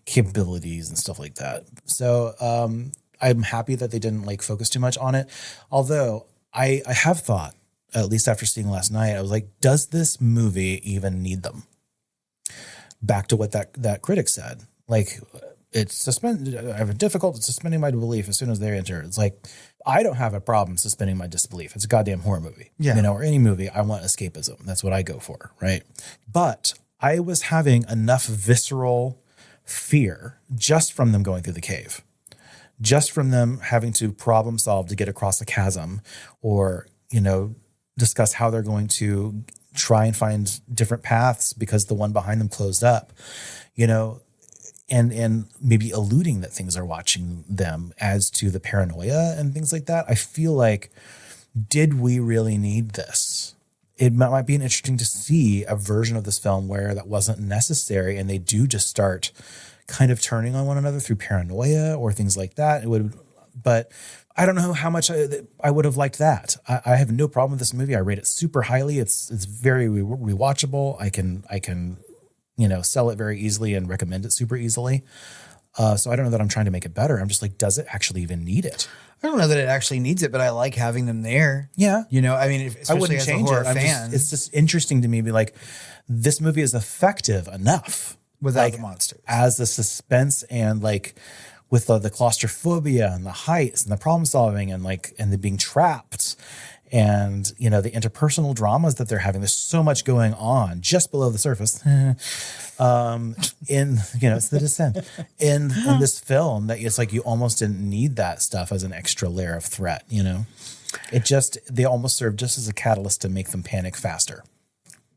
capabilities and stuff like that. So I'm happy that they didn't like focus too much on it. Although I have thought, at least after seeing last night, I was like, does this movie even need them? Back to what that critic said, like. It's suspended. I have a difficulty suspending my belief as soon as they enter. It's like, I don't have a problem suspending my disbelief. It's a goddamn horror movie. Yeah. You know, or any movie, I want escapism. That's what I go for, right? But I was having enough visceral fear just from them going through the cave, just from them having to problem solve to get across a chasm or, you know, discuss how they're going to try and find different paths because the one behind them closed up, you know, and maybe alluding that things are watching them as to the paranoia and things like that. I feel like, did we really need this? It might be interesting to see a version of this film where that wasn't necessary and they do just start kind of turning on one another through paranoia or things like that. But I don't know how much I would have liked that. I have no problem with this movie. I rate it super highly. It's very rewatchable. I can, you know, sell it very easily and recommend it super easily. So I don't know that I'm trying to make it better. I'm just like, does it actually even need it? I don't know that it actually needs it, but I like having them there. Yeah. You know, I mean, especially I wouldn't as change a horror it. fan. It's just interesting to me. Be like, this movie is effective enough without the monsters. as the suspense and like with the claustrophobia and the heights and the problem solving and like and the being trapped and the interpersonal dramas that they're having. There's so much going on just below the surface. It's The Descent in this film that it's like you almost didn't need that stuff as an extra layer of threat. They almost serve just as a catalyst to make them panic faster.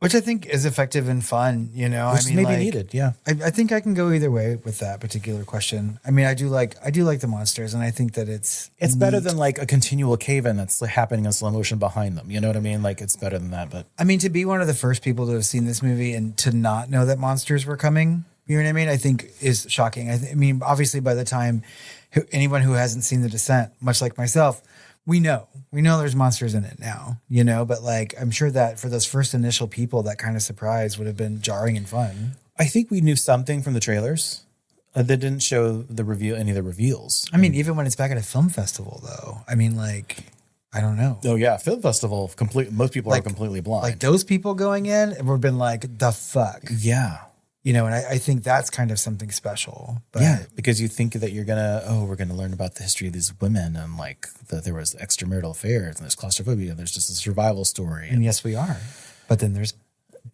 Which I think is effective and fun, Which maybe needed, yeah. I think I can go either way with that particular question. I mean, I do like the monsters, and I think that it's better than like a continual cave-in that's happening in slow motion behind them. You know what I mean? Like it's better than that. But I mean, to be one of the first people to have seen this movie and to not know that monsters were coming, you know what I mean? I think is shocking. I mean, obviously, by the time anyone who hasn't seen The Descent, much like myself, we know there's monsters in it now, but like, I'm sure that for those first initial people, that kind of surprise would have been jarring and fun. I think we knew something from the trailers. They didn't show any of the reveals. I mean, even when it's back at a film festival though, I mean, like, I don't know. Oh yeah. Film festival, most people are completely blind. Like those people going in would have been like, the fuck. Yeah. And I think that's kind of something special. But yeah, because you think that we're going to learn about the history of these women and like that there was extramarital affairs and there's claustrophobia and there's just a survival story. And yes, we are. But then there's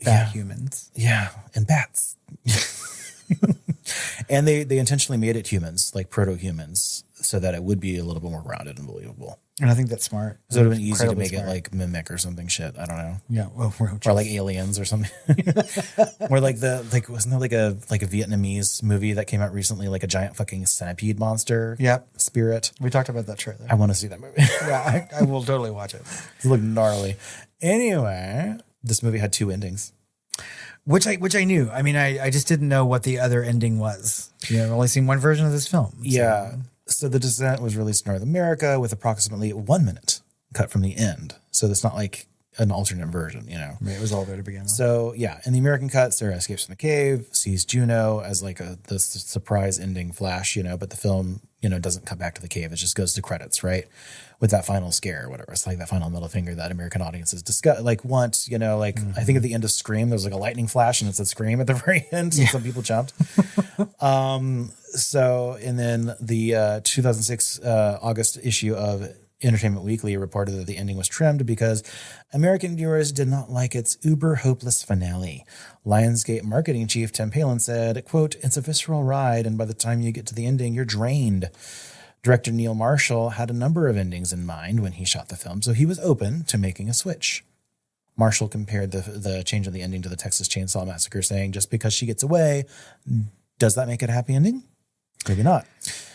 bad humans. Yeah, and bats. And they intentionally made it humans, like proto-humans, so that it would be a little bit more grounded and believable. And I think that's smart. So it would have been easy to make it like Mimic or something shit. I don't know. Yeah, well, or like Aliens or something. Or like wasn't there like a Vietnamese movie that came out recently, like a giant fucking centipede monster? Yep. Spirit. We talked about that trailer. I want to see that movie. Yeah, I will totally watch it. It looked gnarly. Anyway, this movie had 2 endings. Which I knew. I mean, I just didn't know what the other ending was. I've only seen one version of this film. So. Yeah. So The Descent was released in North America with approximately 1 minute cut from the end. So it's not like an alternate version, I mean, it was all there to begin with. So yeah, in the American cut, Sarah escapes from the cave, sees Juno as like the surprise ending flash, but the film, doesn't cut back to the cave. It just goes to credits, right? With that final scare or whatever. It's like that final middle finger that American audiences want, I think at the end of Scream, there was like a lightning flash and it said Scream at the very end. So some people jumped. And then the 2006 August issue of Entertainment Weekly reported that the ending was trimmed because American viewers did not like its uber hopeless finale. Lionsgate marketing chief Tim Palin said, quote, "It's a visceral ride, and by the time you get to the ending, you're drained." Director Neil Marshall had a number of endings in mind when he shot the film, so he was open to making a switch. Marshall compared the change of the ending to the Texas Chainsaw Massacre, saying, just because she gets away, does that make it a happy ending? Maybe not.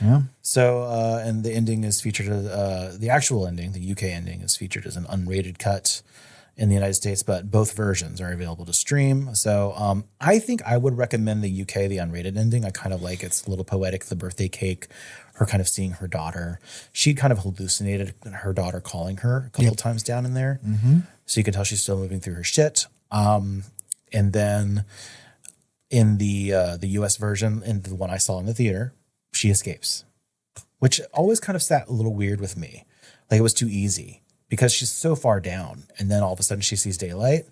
Yeah. So, and the ending is featured, the actual ending, the UK ending is featured as an unrated cut in the United States, but both versions are available to stream. So I think I would recommend the UK, the unrated ending. I kind of like it's a little poetic, the birthday cake, her kind of seeing her daughter. She kind of hallucinated her daughter calling her a couple times down in there. Mm-hmm. So you can tell she's still moving through her shit. And then in the US version, in the one I saw in the theater, she escapes, which always kind of sat a little weird with me. Like it was too easy because she's so far down. And then all of a sudden she sees daylight.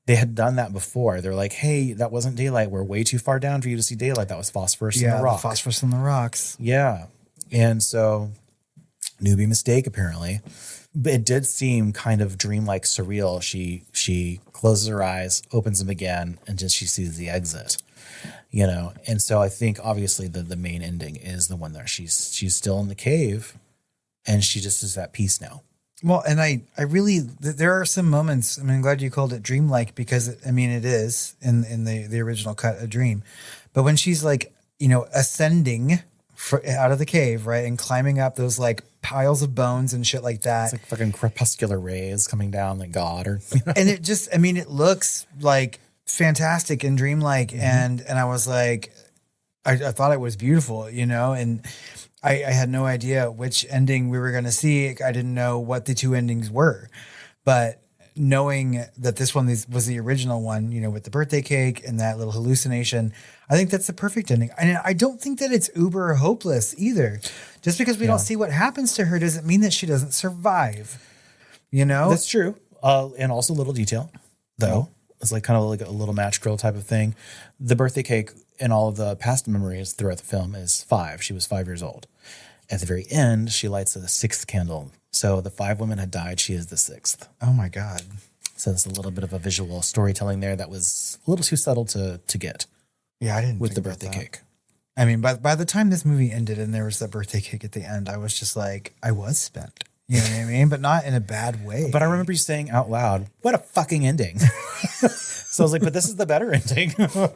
They had done that before. They're like, hey, that wasn't daylight. We're way too far down for you to see daylight. That was phosphorus in the rock. Phosphorus in the rocks. Yeah. And so newbie mistake, apparently. But it did seem kind of dreamlike, surreal. She closes her eyes, opens them again, and just she sees the exit. And so I think obviously the main ending is the one that she's still in the cave and she just is at peace now. Well, and I really, there are some moments, I mean, I'm glad you called it dreamlike because it is in the original cut a dream. But when she's like, ascending out of the cave, right, and climbing up those like piles of bones and shit like that. It's like fucking crepuscular rays coming down like God or. And it just, it looks like fantastic and dreamlike. And I was like, I thought it was beautiful, and I had no idea which ending we were going to see. I didn't know what the 2 endings were, but knowing that this one was the original one, you know, with the birthday cake and that little hallucination, I think that's the perfect ending. And I don't think that it's uber hopeless either. Just because we don't see what happens to her doesn't mean that she doesn't survive. You know? That's true. And also little detail, though. It's like kind of like a little match girl type of thing. The birthday cake in all of the past memories throughout the film is 5. She was 5 years old. At the very end, she lights the 6th candle. So the 5 women had died. She is the 6th. Oh my God. So there's a little bit of a visual storytelling there that was a little too subtle to get. Yeah, I didn't with think the about birthday that. cake. I mean, by the time this movie ended and there was that birthday cake at the end, I was just like, I was spent. You know what I mean? But not in a bad way. But I remember you saying out loud, what a fucking ending. So I was like, but this is the better ending. I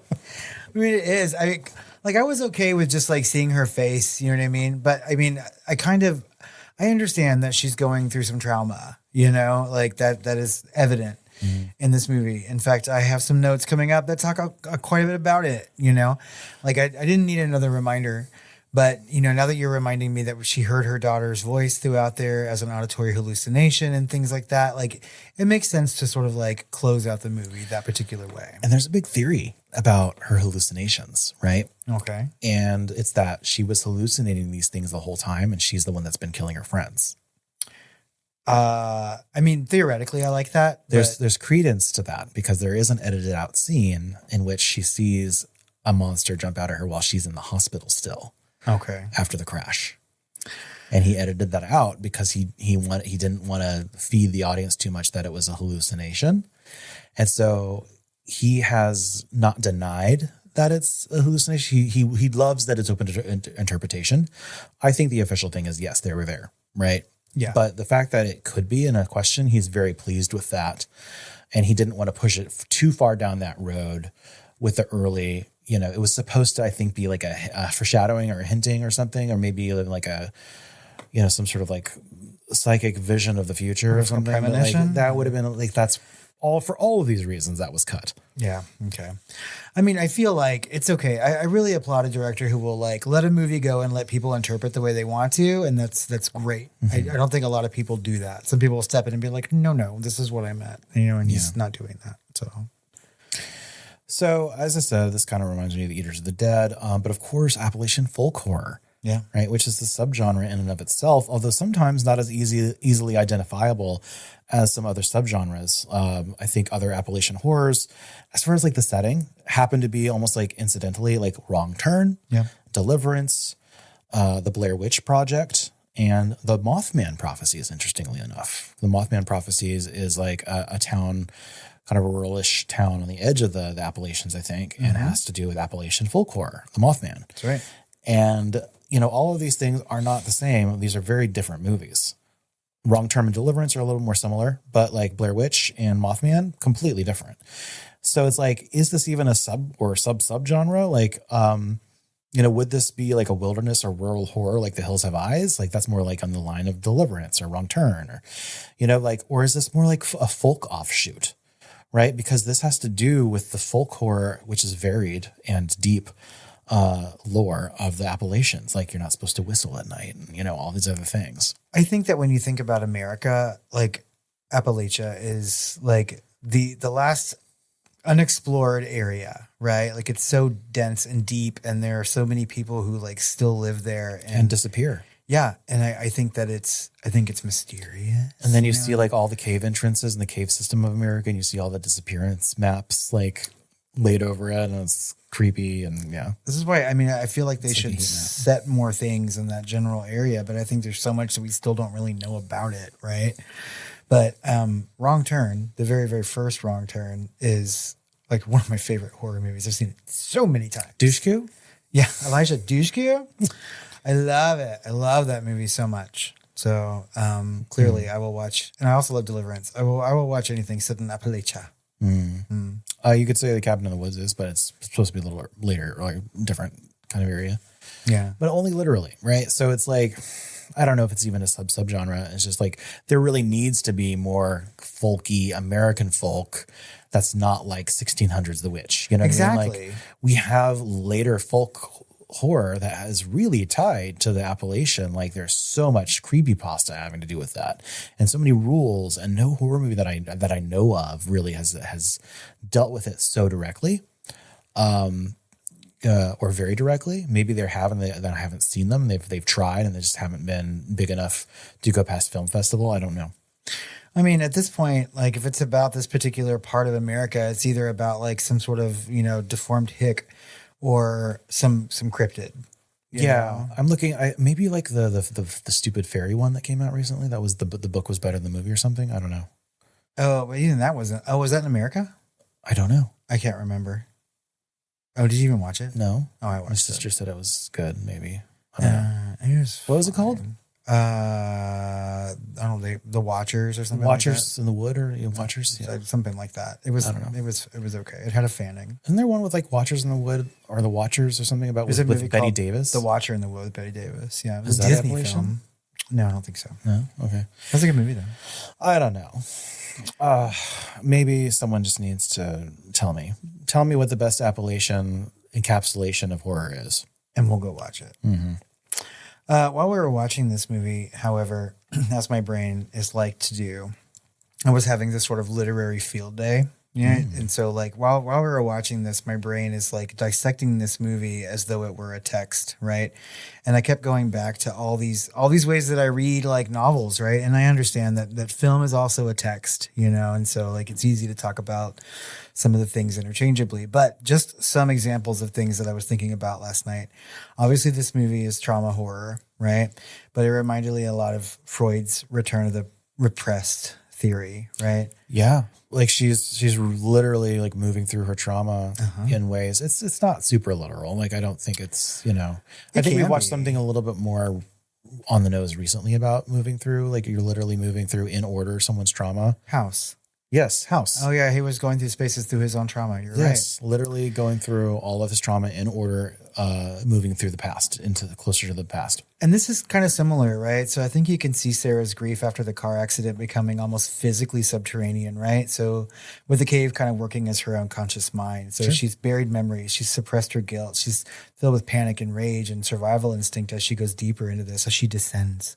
mean, it is. I was okay with just like seeing her face, you know what I mean? But I mean, I understand that she's going through some trauma, you know, like that is evident in this movie. In fact, I have some notes coming up that talk quite a bit about it, you know, like I didn't need another reminder, but you know, now that you're reminding me that she heard her daughter's voice throughout there as an auditory hallucination and things like that, like it makes sense to sort of like close out the movie that particular way. And there's a big theory about her hallucinations, right? Okay. And it's that she was hallucinating these things the whole time, and she's the one that's been killing her friends. I mean, theoretically, I like that. There's credence to that because there is an edited out scene in which she sees a monster jump out at her while she's in the hospital still. Okay. After the crash. And he edited that out because he didn't want to feed the audience too much that it was a hallucination. And so he has not denied that it's a hallucination. He loves that it's open to interpretation. I think the official thing is, yes, they were there, right? Yeah. But the fact that it could be in a question, he's very pleased with that. And he didn't want to push it too far down that road with the early, you know, it was supposed to, I think, be like a foreshadowing or a hinting or something, or maybe like a, you know, some sort of like psychic vision of the future or something. Premonition? Like, that would have been like, that's all for all of these reasons that was cut. Yeah. Okay. I mean, I feel like it's okay. I really applaud a director who will like let a movie go and let people interpret the way they want to. And that's great. I don't think a lot of people do that. Some people will step in and be like, no, this is what I meant, you know, and he's not doing that. So as I said, this kind of reminds me of the Eaters of the Dead, but of course, Appalachian folk horror. Yeah. Right. Which is the subgenre in and of itself, although sometimes not as easily identifiable as some other subgenres. I think other Appalachian horrors, as far as like the setting, happen to be almost like incidentally like Wrong Turn, Deliverance, the Blair Witch Project, and the Mothman Prophecies, interestingly enough. The Mothman Prophecies is like a town, kind of a ruralish town on the edge of the Appalachians, I think, and has to do with Appalachian folk horror, the Mothman. That's right. And, you know, all of these things are not the same. These are very different movies. Wrong Turn and Deliverance are a little more similar, but like Blair Witch and Mothman, completely different. So it's like, is this even a sub-genre? Like, you know, would this be like a wilderness or rural horror like The Hills Have Eyes? Like that's more like on the line of Deliverance or Wrong Turn, or, you know, like, or is this more like a folk offshoot, right? Because this has to do with the folk horror, which is varied and deep lore of the Appalachians. Like you're not supposed to whistle at night and, you know, all these other things. I think that when you think about America, like Appalachia is like the last unexplored area, right? Like it's so dense and deep and there are so many people who like still live there and disappear. Yeah. And I think that it's mysterious. And then you see like all the cave entrances and the cave system of America, and you see all the disappearance maps like laid over it, and it's creepy. And this is why, I mean, I feel like they should set more things in that general area, but I think there's so much that we still don't really know about it, right? But Wrong Turn, the very, very first Wrong Turn, is like one of my favorite horror movies. I've seen it so many times. Dushku? Yeah, Elijah Dushku. I love it. I love that movie so much. So clearly I will watch, and I also love Deliverance. I will watch anything set in Appalachia. You could say the Cabin in the Woods is, but it's supposed to be a little later, or like different kind of area. Yeah. But only literally, right? So it's like, I don't know if it's even a subgenre. It's just like there really needs to be more folky American folk that's not like 1600s The Witch. You know what I mean? Like we have later folk horror that is really tied to the Appellation. Like there's so much creepypasta having to do with that, and so many rules, and no horror movie that I know of really has dealt with it so directly. Or very directly. Maybe they haven't. I haven't seen them. They've tried, and they just haven't been big enough to go past film festival. I don't know. I mean, at this point, like if it's about this particular part of America, it's either about like some sort of deformed hick or some cryptid. You know? I'm looking. Maybe like the stupid fairy one that came out recently. That was the book was better than the movie or something. I don't know. Oh, but even that wasn't. Oh, was that in America? I don't know. I can't remember. Oh, did you even watch it? No. Oh, I watched it. My sister said it was good, maybe. I don't know. What was it called? I don't know, The Watchers or something Watchers in the Wood or Watchers? Yeah. Something like that. It was, I don't know. It was okay. It had a fanning. Isn't there one with like Watchers in the Wood or The Watchers or something about with Betty Davis? The Watcher in the Wood with Betty Davis. Yeah. It was Is a that Disney Appellation? film. No, I don't think so. No? Okay. That's a good movie though. I don't know. Maybe someone just needs to tell me what the best Appellation encapsulation of horror is. And we'll go watch it. Mm-hmm. While we were watching this movie, however, as my brain is like to do, I was having this sort of literary field day. Yeah. And so like while we were watching this, my brain is like dissecting this movie as though it were a text, right? And I kept going back to all these ways that I read like novels, right? And I understand that film is also a text, and so like it's easy to talk about some of the things interchangeably, but just some examples of things that I was thinking about last night. Obviously this movie is trauma horror, right? But it reminded me a lot of Freud's return of the repressed theory, right? Yeah. Like she's literally like moving through her trauma in ways. It's not super literal. Like I don't think it's, I think we watched something a little bit more on the nose recently about moving through. Like you're literally moving through in order someone's trauma. House. Yes, House. Oh yeah, he was going through spaces through his own trauma. You're right. Literally going through all of his trauma in order, moving through the past closer to the past. And this is kind of similar, right? So I think you can see Sarah's grief after the car accident becoming almost physically subterranean, right? So with the cave kind of working as her unconscious mind. So she's buried memories. She's suppressed her guilt. She's filled with panic and rage and survival instinct as she goes deeper into this, as she descends,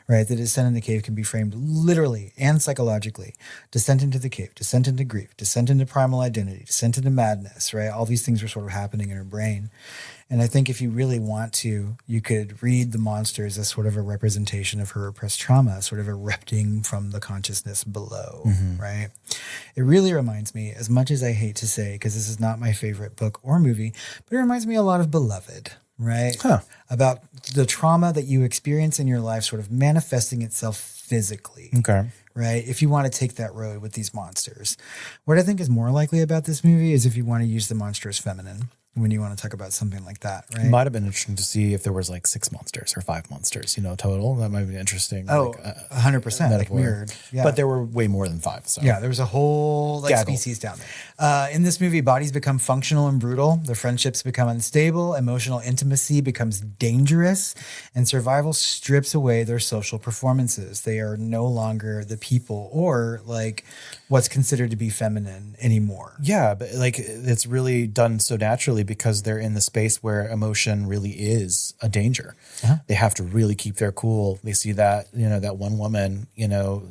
right? The descent in the cave can be framed literally and psychologically. Descent into the cave, descent into grief, descent into primal identity, descent into madness, right? All these things are sort of happening in her brain. And I think if you really want to, you could read the monsters as sort of a representation of her repressed trauma, sort of erupting from the consciousness below, right? It really reminds me, as much as I hate to say, because this is not my favorite book or movie, but it reminds me a lot of Beloved, right? About the trauma that you experience in your life sort of manifesting itself physically. Okay. Right? If you want to take that road with these monsters. What I think is more likely about this movie is if you want to use the monstrous feminine when you want to talk about something like that, right? It might have been interesting to see if there was like 6 monsters or 5 monsters, total. That might be interesting. Oh, 100%, like mirrored. Yeah. But there were way more than 5. So. Yeah, there was a whole species down there. In this movie, bodies become functional and brutal. The friendships become unstable. Emotional intimacy becomes dangerous. And survival strips away their social performances. They are no longer the people or like what's considered to be feminine anymore. Yeah, but like it's really done so naturally because they're in the space where emotion really is a danger. They have to really keep their cool. They see that, that one woman,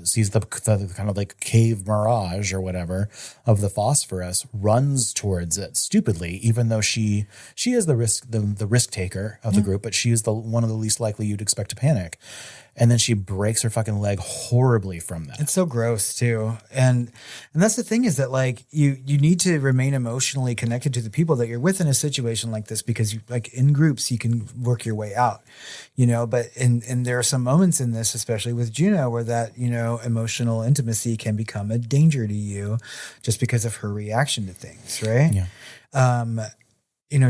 sees the kind of like cave mirage or whatever of the phosphorus, runs towards it stupidly, even though she is the risk taker of the group, but she is one of the least likely you'd expect to panic. And then she breaks her fucking leg horribly from that. It's so gross too. And that's the thing is that like you need to remain emotionally connected to the people that you're with in a situation like this, because you, like in groups, you can work your way out, but and there are some moments in this, especially with Juno, where that, emotional intimacy can become a danger to you just because of her reaction to things. Right. Yeah.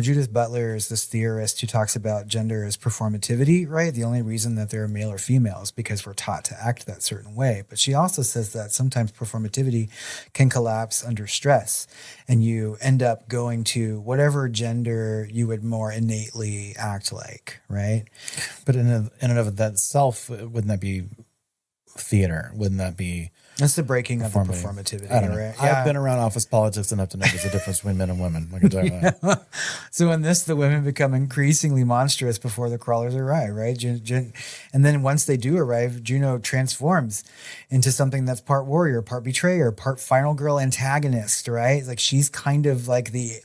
Judith Butler is this theorist who talks about gender as performativity, right? The only reason that they're male or female is because we're taught to act that certain way. But she also says that sometimes performativity can collapse under stress and you end up going to whatever gender you would more innately act like, right? But in and of that self, wouldn't that be theater. Wouldn't that be? That's the breaking of the performativity, I don't know. right? I've been around office politics enough to know there's a difference between men and women. I can tell you that. So in this, the women become increasingly monstrous before the crawlers arrive, right? And then once they do arrive, Juno transforms into something that's part warrior, part betrayer, part final girl antagonist, right? Like she's kind of like the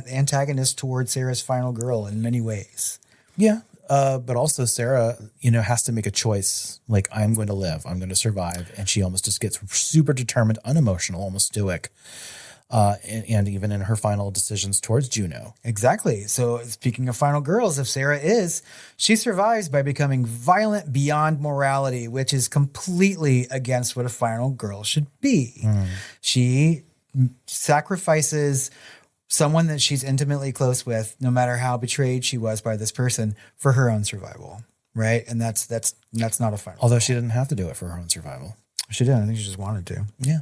antagonist towards Sarah's final girl in many ways. Yeah. But also Sarah, has to make a choice. Like, I'm going to live, I'm going to survive. And she almost just gets super determined, unemotional, almost stoic. And even in her final decisions towards Juno. Exactly. So speaking of final girls, if Sarah she survives by becoming violent beyond morality, which is completely against what a final girl should be. She sacrifices someone that she's intimately close with, no matter how betrayed she was by this person, for her own survival, right? And that's not a final. Although she didn't have to do it for her own survival. She didn't. I think she just wanted to. Yeah.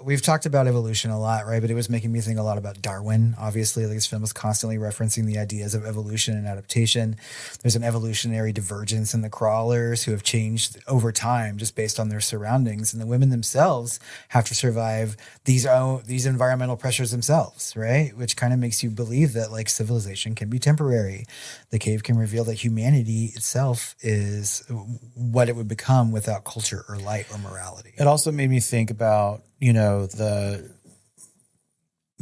We've talked about evolution a lot, right? But it was making me think a lot about Darwin. Obviously, like this film is constantly referencing the ideas of evolution and adaptation. There's an evolutionary divergence in the crawlers who have changed over time just based on their surroundings. And the women themselves have to survive these environmental pressures themselves, right? Which kind of makes you believe that like civilization can be temporary. The cave can reveal that humanity itself is what it would become without culture or light or morality. It also made me think about, the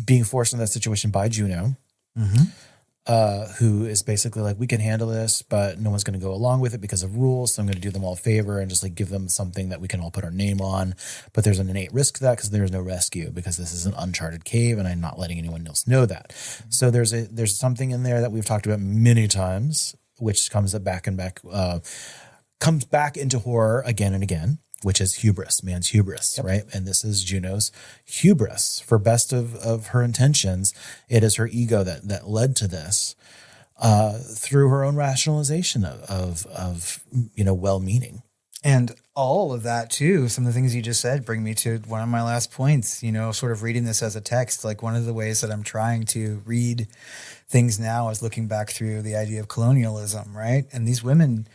being forced in that situation by Juno, who is basically like, we can handle this, but no one's going to go along with it because of rules. So I'm going to do them all a favor and just like give them something that we can all put our name on. But there's an innate risk to that because there's no rescue because this is an uncharted cave and I'm not letting anyone else know that. So there's something in there that we've talked about many times, which comes back into horror again and again, which is hubris, man's hubris, right? And this is Juno's hubris. For best of her intentions, it is her ego that led to this through her own rationalization of well-meaning. And all of that too, some of the things you just said bring me to one of my last points, sort of reading this as a text. Like one of the ways that I'm trying to read things now is looking back through the idea of colonialism, right? And these women,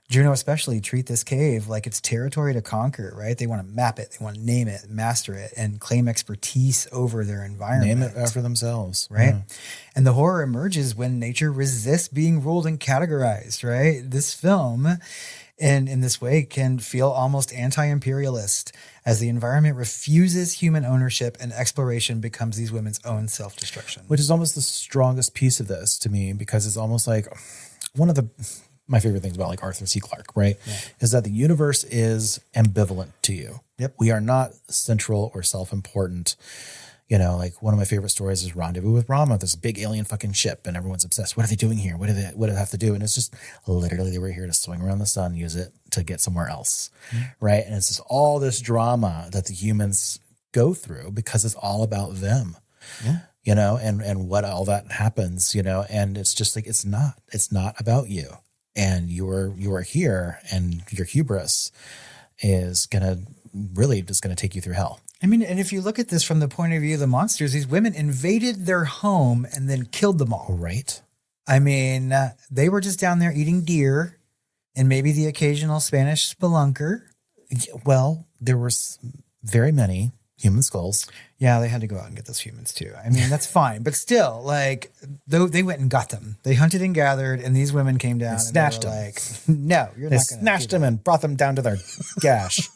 Juno especially, treat this cave like it's territory to conquer, right? They want to map it, they want to name it, master it, and claim expertise over their environment. Name it after themselves. Right? Yeah. And the horror emerges when nature resists being ruled and categorized, right? This film, in this way, can feel almost anti-imperialist as the environment refuses human ownership and exploration becomes these women's own self-destruction. Which is almost the strongest piece of this to me, because it's almost like one of my favorite things about like Arthur C. Clarke, right? Yeah. Is that the universe is ambivalent to you. Yep. We are not central or self-important. Like one of my favorite stories is Rendezvous with Rama, this big alien fucking ship, and everyone's obsessed. What are they doing here? What do they have to do? And it's just literally they were here to swing around the sun, use it to get somewhere else. Right. And it's just all this drama that the humans go through because it's all about them. Yeah. And what all that happens, and it's just like it's not about you. And you are here, and your hubris is gonna take you through hell. I mean, and if you look at this from the point of view of the monsters, these women invaded their home and then killed them all. Right. I mean, they were just down there eating deer and maybe the occasional Spanish spelunker. Well, there were very many human skulls. Yeah, they had to go out and get those humans too. I mean, that's fine. But still, like, though they went and got them. They hunted and gathered, and these women came down and snatched them. Like, no, you're not going to. They snatched them and brought them down to their gash.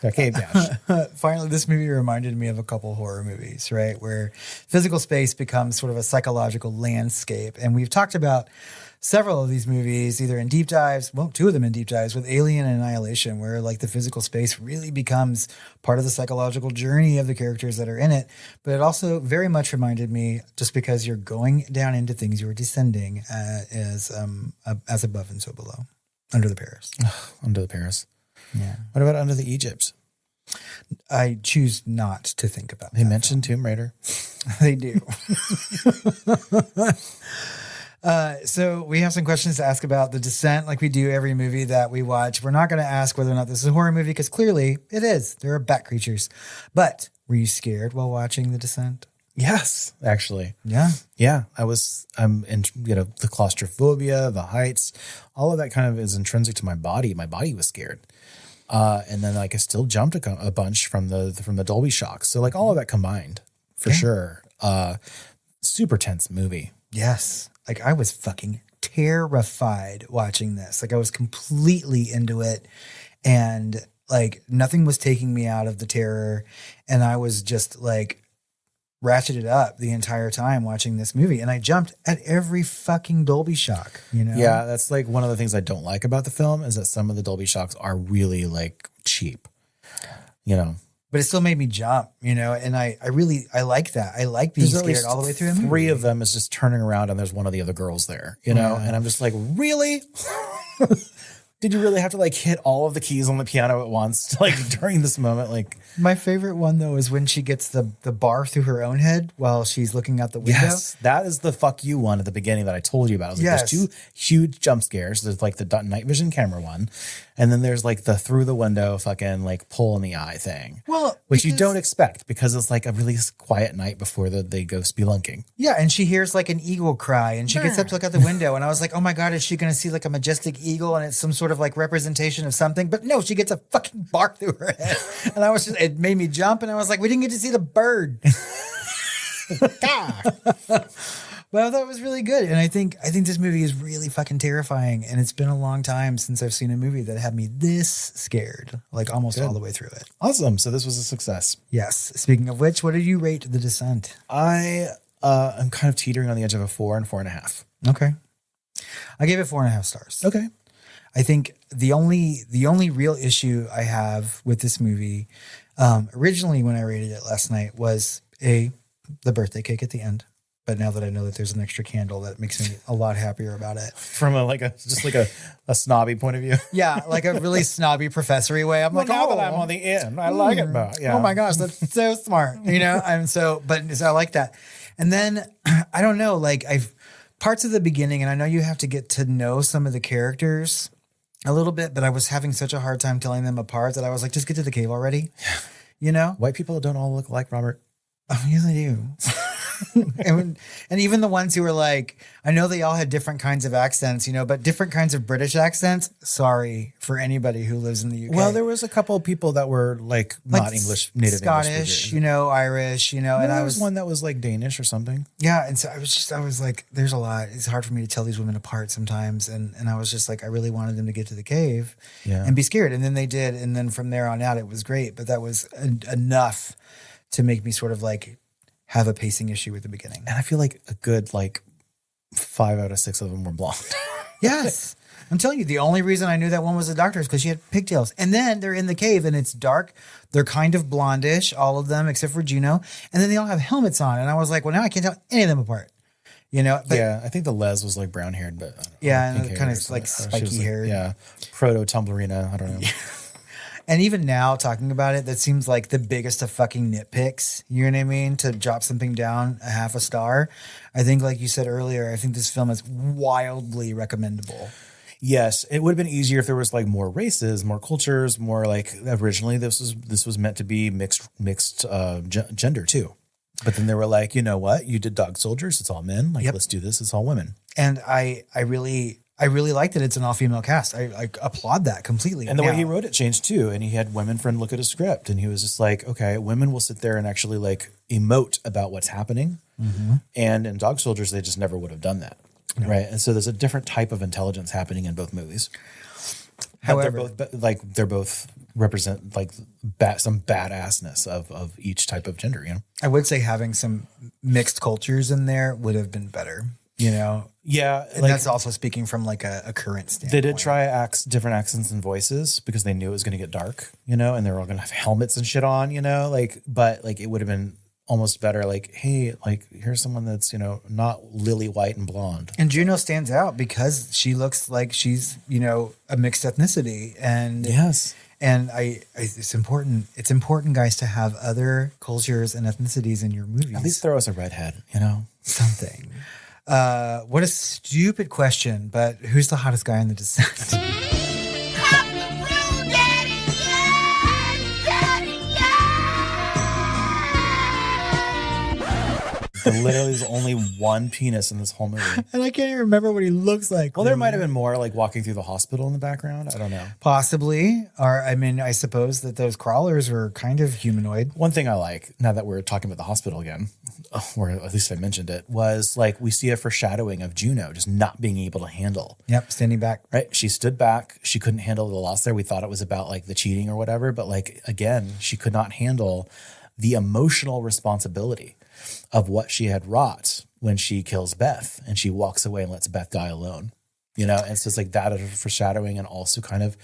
Their cave gash. Finally, this movie reminded me of a couple horror movies, right? Where physical space becomes sort of a psychological landscape. And we've talked about several of these movies, either in deep dives, well, two of them in deep dives, with Alien and Annihilation, where like the physical space really becomes part of the psychological journey of the characters that are in it. But it also very much reminded me, just because you're going down into things, you're descending as above and so below. Under the Paris. Under the Paris. Yeah. What about Under the Egypt? I choose not to think about They mentioned Tomb Raider. They do. So we have some questions to ask about The Descent, like we do every movie that we watch. We're not going to ask whether or not this is a horror movie, because clearly it is. There are bat creatures. But were you scared while watching The Descent? Yes, actually. Yeah. Yeah, I'm in, the claustrophobia, the heights, all of that kind of is intrinsic to my body. My body was scared. And then like I still jumped a bunch from the Dolby shock. So like all of that combined for sure. Super tense movie. Yes. Like I was fucking terrified watching this. Like I was completely into it and like nothing was taking me out of the terror. And I was just like ratcheted up the entire time watching this movie. And I jumped at every fucking Dolby shock, you know? Yeah, that's like one of the things I don't like about the film is that some of the Dolby shocks are really like cheap, But it still made me jump, and I like that. I like being scared all the way through a movie. 3 of them is just turning around and there's one of the other girls there, and I'm just like, really? Did you really have to like hit all of the keys on the piano at once, like during this moment? Like my favorite one though is when she gets the bar through her own head while she's looking out the window. Yes, that is the fuck you one at the beginning that I told you about. I was like, there's 2 huge jump scares. There's like the night vision camera one, and then there's like the through the window fucking like pull in the eye thing. Well, which you don't expect because it's like a really quiet night before they go spelunking. Yeah, and she hears like an eagle cry, and she gets up to look out the window, and I was like, oh my god, is she going to see like a majestic eagle, and it's some sort of like representation of something? But no, she gets a fucking bar through her head, and it made me jump, and I was like, we didn't get to see the bird. Well, that was really good, and I think this movie is really fucking terrifying, and it's been a long time since I've seen a movie that had me this scared, like almost all the way through it. Awesome. So this was a success. Yes. Speaking of which, what did you rate The Descent? I'm kind of teetering on the edge of a 4 and 4.5. Okay. I gave it 4.5 stars. Okay. I think the only real issue I have with this movie, originally when I rated it last night, was the birthday cake at the end. But now that I know that there's an extra candle, that makes me a lot happier about it. From a snobby point of view. Yeah, like a really snobby professory way. I'm like, now that I'm on the end, I like it more. Yeah. Oh my gosh, that's so smart. So I like that. And then I don't know, like parts of the beginning, and I know you have to get to know some of the characters a little bit, but I was having such a hard time telling them apart that I was like, just get to the cave already. White people don't all look like Robert. Oh, yes, they do. and even the ones who were like, I know they all had different kinds of accents, but different kinds of British accents. Sorry for anybody who lives in the UK. Well, there was a couple of people that were like not English, native Scottish, English, Irish, and there was one that was like Danish or something. Yeah, and so I was like, there's a lot. It's hard for me to tell these women apart sometimes, and I was just like, I really wanted them to get to the cave and be scared, and then they did, and then from there on out, it was great. But that was enough to make me sort of like have a pacing issue at the beginning. And I feel like a good 5 out of 6 of them were blonde. Yes. I'm telling you, the only reason I knew that one was the doctor is because she had pigtails. And then they're in the cave and it's dark. They're kind of blondish, all of them, except for Juno. And then they all have helmets on. And I was like, well, now I can't tell any of them apart. But, yeah, I think the Les was like brown haired, but and kind of like spiky haired. Yeah. Proto Tumblerina. I don't know. And even now, talking about it, that seems like the biggest of fucking nitpicks. You know what I mean? To drop something down a half a star. I think, like you said earlier, I think this film is wildly recommendable. Yes, it would have been easier if there was like more races, more cultures, more like originally this was meant to be mixed gender too. But then they were like, you know what? You did Dog Soldiers. It's all men. Let's do this. It's all women. And I really like that it's an all-female cast. I applaud that completely. And the way he wrote it changed too. And he had women friend look at his script and he was just like, okay, women will sit there and actually like emote about what's happening. Mm-hmm. And in Dog Soldiers, they just never would have done that. No. Right. And so there's a different type of intelligence happening in both movies. However, they're both represent like some badassness of each type of gender, I would say having some mixed cultures in there would have been better. Yeah. And that's also speaking from like a current standpoint. They did try different accents and voices because they knew it was going to get dark, and they were all going to have helmets and shit on, but it would have been almost better. Like, hey, like here's someone that's, not lily white and blonde. And Juno stands out because she looks like she's, a mixed ethnicity. And yes. And it's important. It's important, guys, to have other cultures and ethnicities in your movies. At least throw us a redhead, Something. What a stupid question, but who's the hottest guy in The Descent? Literally, there's only one penis in this whole movie. And I can't even remember what he looks like. Well, there might have been more like walking through the hospital in the background. I don't know. Possibly. Or, I mean, I suppose that those crawlers are kind of humanoid. One thing I like, now that we're talking about the hospital again, or at least I mentioned it, was like we see a foreshadowing of Juno just not being able to handle. Yep, standing back. Right? She stood back. She couldn't handle the loss there. We thought it was about like the cheating or whatever. But like, again, she could not handle the emotional responsibility of what she had wrought when she kills Beth and she walks away and lets Beth die alone. You know, and so it's like that is foreshadowing, and also kind of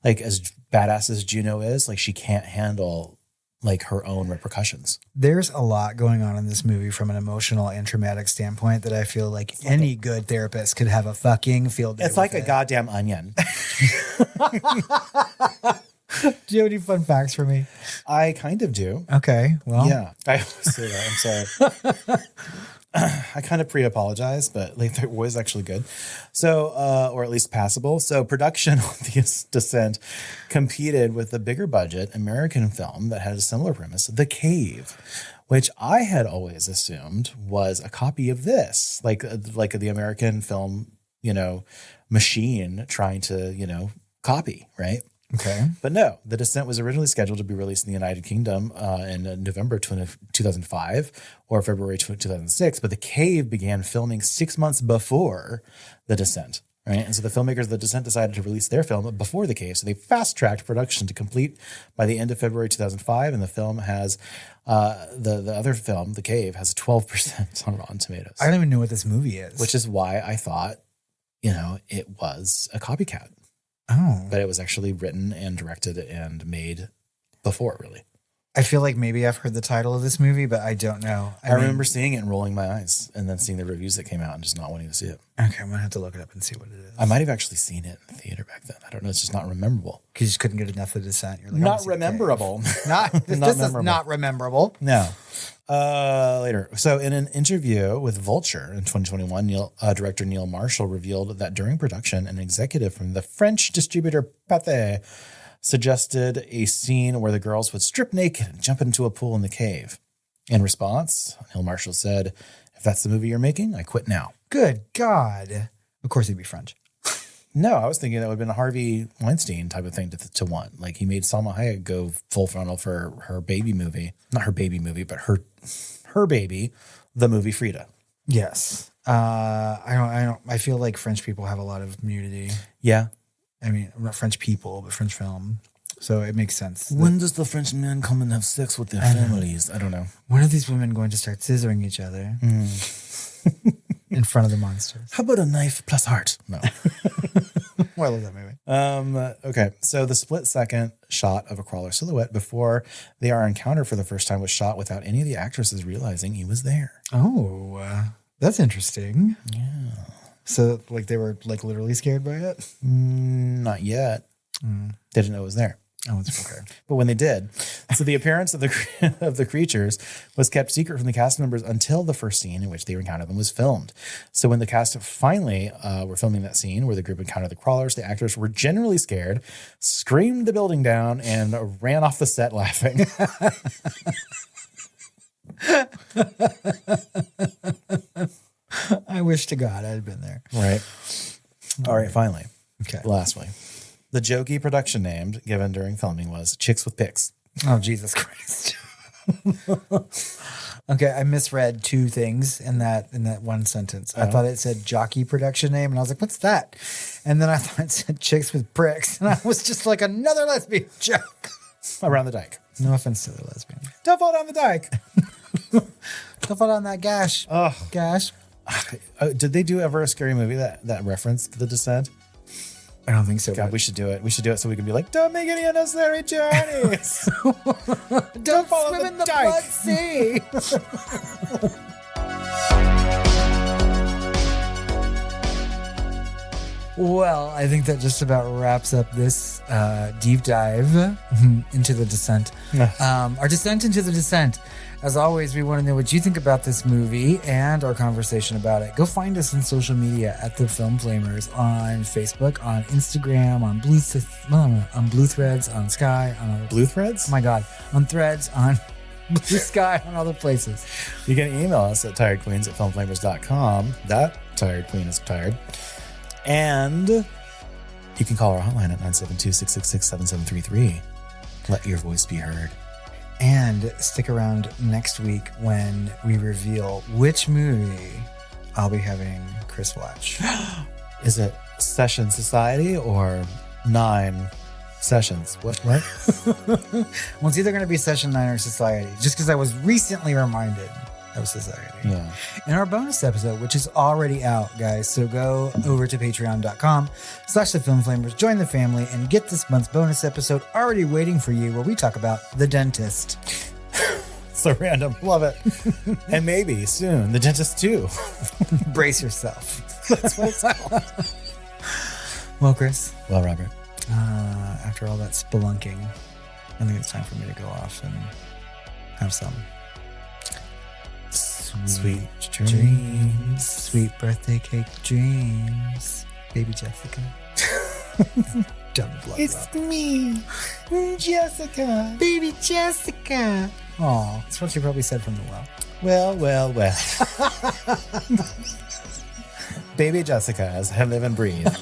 like as badass as Juno is, like she can't handle like her own repercussions. There's a lot going on in this movie from an emotional and traumatic standpoint that I feel like any good therapist could have a fucking field day. It's like a goddamn onion. Do you have any fun facts for me? I kind of do. Okay. Well, Yeah. I always say that. I'm sorry. I kind of pre-apologize, but like they're always actually good. So, or at least passable. So production on The Descent competed with the bigger budget American film that had a similar premise, The Cave, which I had always assumed was a copy of this, like the American film, you know, machine trying to, you know, copy, right? okay. But no, The Descent was originally scheduled to be released in the United Kingdom in November 2005 or February 2006, but The Cave began filming 6 months before The Descent, right? And so the filmmakers of The Descent decided to release their film before The Cave, so they fast-tracked production to complete by the end of February 2005, and the film has, the other film, The Cave, has 12% on Rotten Tomatoes. I don't even know what this movie is. Which is why I thought, you know, it was a copycat. Oh. But it was actually written and directed and made before, really. I feel like maybe I've heard the title of this movie, but I don't know. I remember seeing it and rolling my eyes and then seeing the reviews that came out and just not wanting to see it. Okay, I'm going to have to look it up and see what it is. I might have actually seen it in the theater back then. I don't know. It's just not rememberable. Because you just couldn't get enough of the Descent. You're like, Not rememberable. This is not rememberable. No. Later. So in an interview with Vulture in 2021, director Neil Marshall revealed that during production, an executive from the French distributor Pathé suggested a scene where the girls would strip naked and jump into a pool in the cave. In response, Neil Marshall said, "If that's the movie you're making, I quit now." Good God. Of course he'd be French. No, I was thinking that would have been a Harvey Weinstein type of thing to want. Like he made Salma Hayek go full frontal for her baby movie. Not her baby movie, but her baby, the movie Frida. Yes. I feel like French people have a lot of nudity. Yeah. I mean, not French people, but French film. So it makes sense. When does the French men come and have sex with their families? I don't know. When are these women going to start scissoring each other in front of the monsters? How about a knife plus heart? No. Well, I love that movie. Okay. So the split-second shot of a crawler silhouette before they are encountered for the first time was shot without any of the actresses realizing he was there. Oh, that's interesting. Yeah. So, like, they were, like, literally scared by it? Not yet. They didn't know it was there. Oh, it's okay. But when they did, so the appearance of the creatures was kept secret from the cast members until the first scene in which they encountered them was filmed. So when the cast finally were filming that scene where the group encountered the crawlers, the actors were genuinely scared, screamed the building down, and ran off the set laughing. I wish to God I had been there. Right. All right, finally. Okay. Lastly. The jokey production name given during filming was Chicks with Picks. Oh, Jesus Christ. Okay, I misread two things in that one sentence. I thought it said jockey production name, and I was like, what's that? And then I thought it said Chicks with Pricks, and I was just like, another lesbian joke. Around the dike. No offense to the lesbian. Don't fall down the dike. Don't fall down that gash. Oh. Gash. Did they do ever a scary movie that referenced The Descent? I don't think so. God, we should do it. We should do it so we can be like, don't make any unnecessary journeys. Don't follow swim the in the dike. blood sea. Well, I think that just about wraps up this deep dive into The Descent. Our descent into The Descent. As always, we want to know what you think about this movie and our conversation about it. Go find us on social media at The Film Flamers on Facebook, on Instagram, on Blue Threads, on Sky, on Blue Threads? oh my God, on Threads, on Blue sky on all the places. You can email us at tiredqueens@filmflamers.com. That tired queen is tired. And you can call our hotline at 972-666-7733. Let your voice be heard. And stick around next week when we reveal which movie I'll be having Chris watch. Is it Session Society or 9 Sessions? What? Well, it's either going to be Session 9 or Society, just because I was recently reminded of Society. Yeah. In our bonus episode, which is already out, guys. So go over to patreon.com/thefilmflamers, join the family, and get this month's bonus episode already waiting for you, where we talk about The Dentist. So random. Love it. And maybe soon, The Dentist 2. Brace yourself. That's what it's called. Well, Chris, Well, Robert. after all that spelunking, I think it's time for me to go off and have some sweet dreams. Sweet birthday cake dreams. Baby Jessica. Dumb blood. It's me, Jessica. Baby Jessica. Oh, that's what she probably said from the well. Well. Baby Jessica, as I live and breathe.